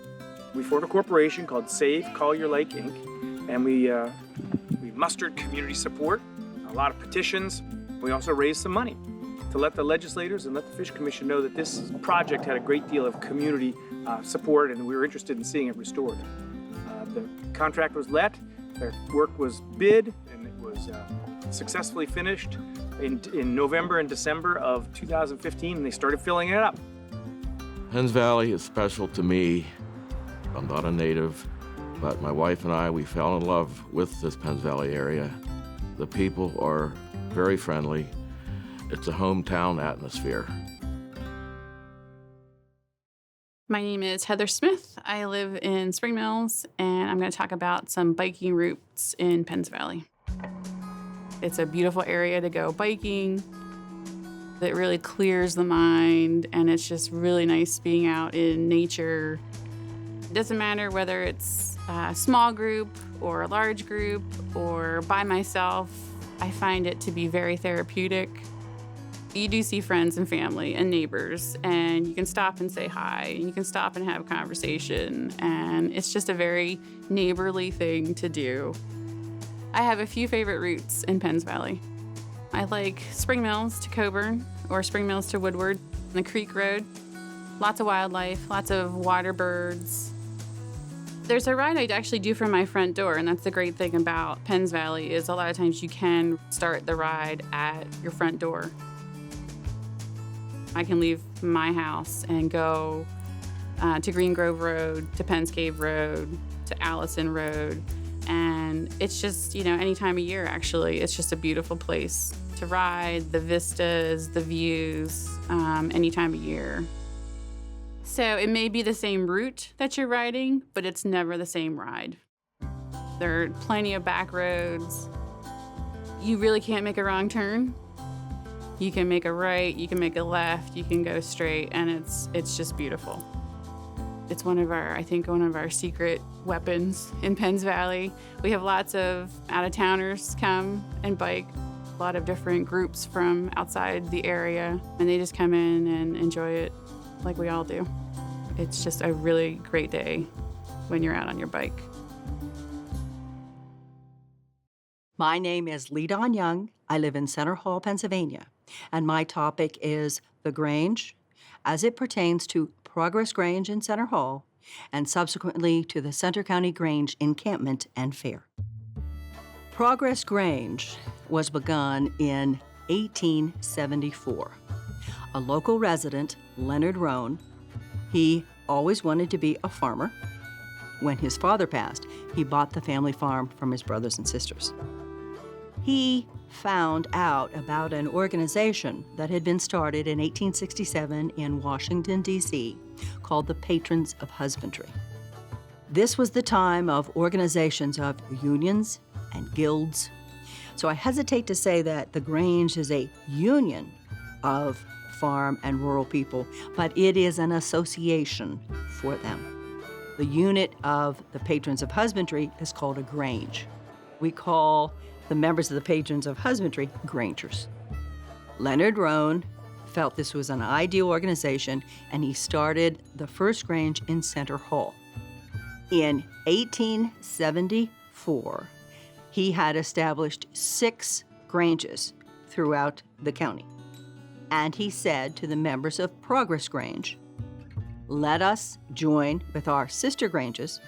[SPEAKER 2] We formed a corporation called Save Collier Lake, Inc., and we mustered community support, a lot of petitions. We also raised some money to let the legislators and let the Fish Commission know that this project had a great deal of community support, and we were interested in seeing it restored. The contract was let, their work was bid, and it was successfully finished in November and December of 2015, and they started filling it up.
[SPEAKER 15] Penns Valley is special to me. I'm not a native, but my wife and I, we fell in love with this Penns Valley area. The people are very friendly. It's a hometown atmosphere.
[SPEAKER 20] My name is Heather Smith. I live in Spring Mills, and I'm going to talk about some biking routes in Penns Valley. It's a beautiful area to go biking. It really clears the mind, and it's just really nice being out in nature. It doesn't matter whether it's a small group or a large group or by myself. I find it to be very therapeutic. You do see friends and family and neighbors, and you can stop and say hi, and you can stop and have a conversation, and it's just a very neighborly thing to do. I have a few favorite routes in Penns Valley. I like Spring Mills to Coburn or Spring Mills to Woodward, the Creek Road. Lots of wildlife, lots of water birds. There's a ride I actually do from my front door, and that's the great thing about Penns Valley is a lot of times you can start the ride at your front door. I can leave my house and go to Green Grove Road, to Penns Cave Road, to Allison Road, and it's just, any time of year, actually, it's just a beautiful place to ride, the vistas, the views, any time of year. So it may be the same route that you're riding, but it's never the same ride. There are plenty of back roads. You really can't make a wrong turn. You can make a right, you can make a left, you can go straight, and it's just beautiful. It's one of our secret weapons in Penns Valley. We have lots of out-of-towners come and bike, a lot of different groups from outside the area, and they just come in and enjoy it like we all do. It's just a really great day when you're out on your bike.
[SPEAKER 21] My name is Lee Dawn Young. I live in Center Hall, Pennsylvania, and my topic is the Grange as it pertains to Progress Grange in Center Hall and subsequently to the Center County Grange encampment and fair. Progress Grange was begun in 1874. A local resident, Leonard Roan, he always wanted to be a farmer. When his father passed, he bought the family farm from his brothers and sisters. He found out about an organization that had been started in 1867 in Washington, D.C., called the Patrons of Husbandry. This was the time of organizations of unions and guilds. So I hesitate to say that the Grange is a union of farm and rural people, but it is an association for them. The unit of the Patrons of Husbandry is called a Grange. We call the members of the Patrons of Husbandry Grangers. Leonard Roan felt this was an ideal organization, and he started the first Grange in Center Hall. In 1874, he had established 6 Granges throughout the county. And he said to the members of Progress Grange, let us join with our sister Granges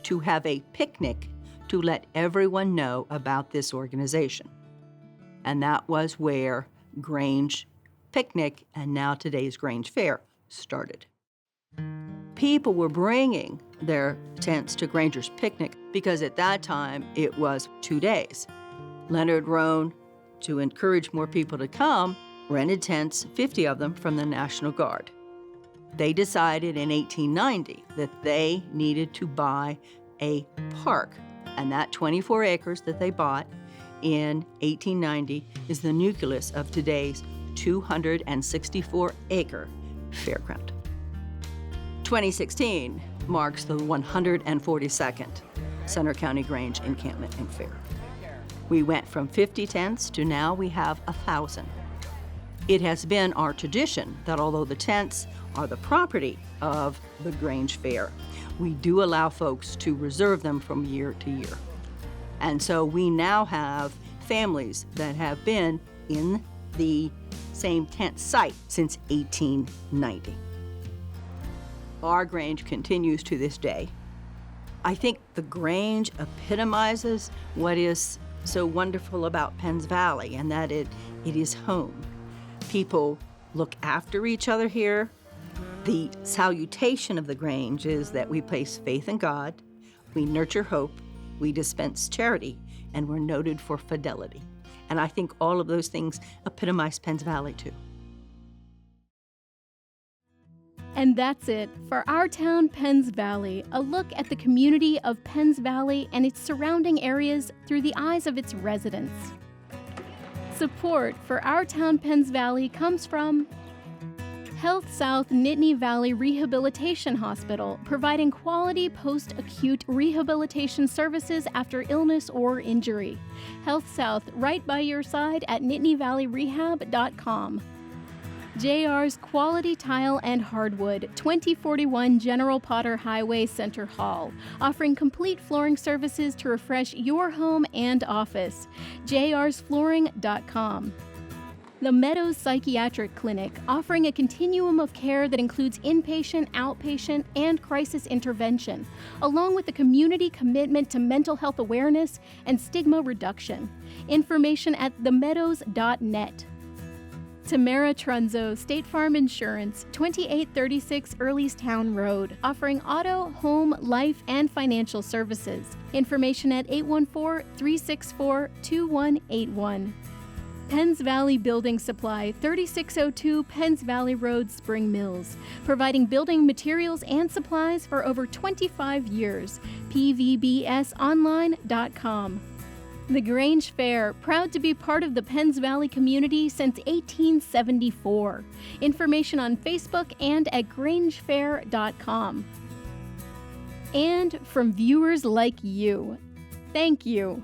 [SPEAKER 21] to have a picnic to let everyone know about this organization. And that was where Grange Picnic, and now today's Grange Fair, started. People were bringing their tents to Granger's Picnic because at that time it was 2 days. Leonard Roan, to encourage more people to come, rented tents, 50 of them, from the National Guard. They decided in 1890 that they needed to buy a park, and that 24 acres that they bought in 1890 is the nucleus of today's 264-acre fairground. 2016 marks the 142nd Center County Grange Encampment and Fair. We went from 50 tents to now we have 1,000. It has been our tradition that although the tents are the property of the Grange Fair, we do allow folks to reserve them from year to year. And so we now have families that have been in the same tent site since 1890. Our Grange continues to this day. I think the Grange epitomizes what is so wonderful about Penns Valley, and that it is home. People look after each other here. The salutation of the Grange is that we place faith in God, we nurture hope, we dispense charity, and we're noted for fidelity. And I think all of those things epitomize Penns Valley too.
[SPEAKER 3] And that's it for Our Town, Penns Valley, a look at the community of Penns Valley and its surrounding areas through the eyes of its residents. Support for Our Town, Penns Valley comes from Health South Nittany Valley Rehabilitation Hospital, providing quality post-acute rehabilitation services after illness or injury. Health South, right by your side at nittanyvalleyrehab.com. JR's Quality Tile and Hardwood, 2041 General Potter Highway, Center Hall, offering complete flooring services to refresh your home and office. jrsflooring.com. The Meadows Psychiatric Clinic, offering a continuum of care that includes inpatient, outpatient, and crisis intervention, along with a community commitment to mental health awareness and stigma reduction. Information at themeadows.net. Tamara Trunzo, State Farm Insurance, 2836 Earlestown Road, offering auto, home, life, and financial services. Information at 814-364-2181. Penns Valley Building Supply, 3602 Penns Valley Road, Spring Mills, providing building materials and supplies for over 25 years. pvbsonline.com. The Grange Fair, proud to be part of the Penns Valley community since 1874. Information on Facebook and at grangefair.com. And from viewers like you, thank you.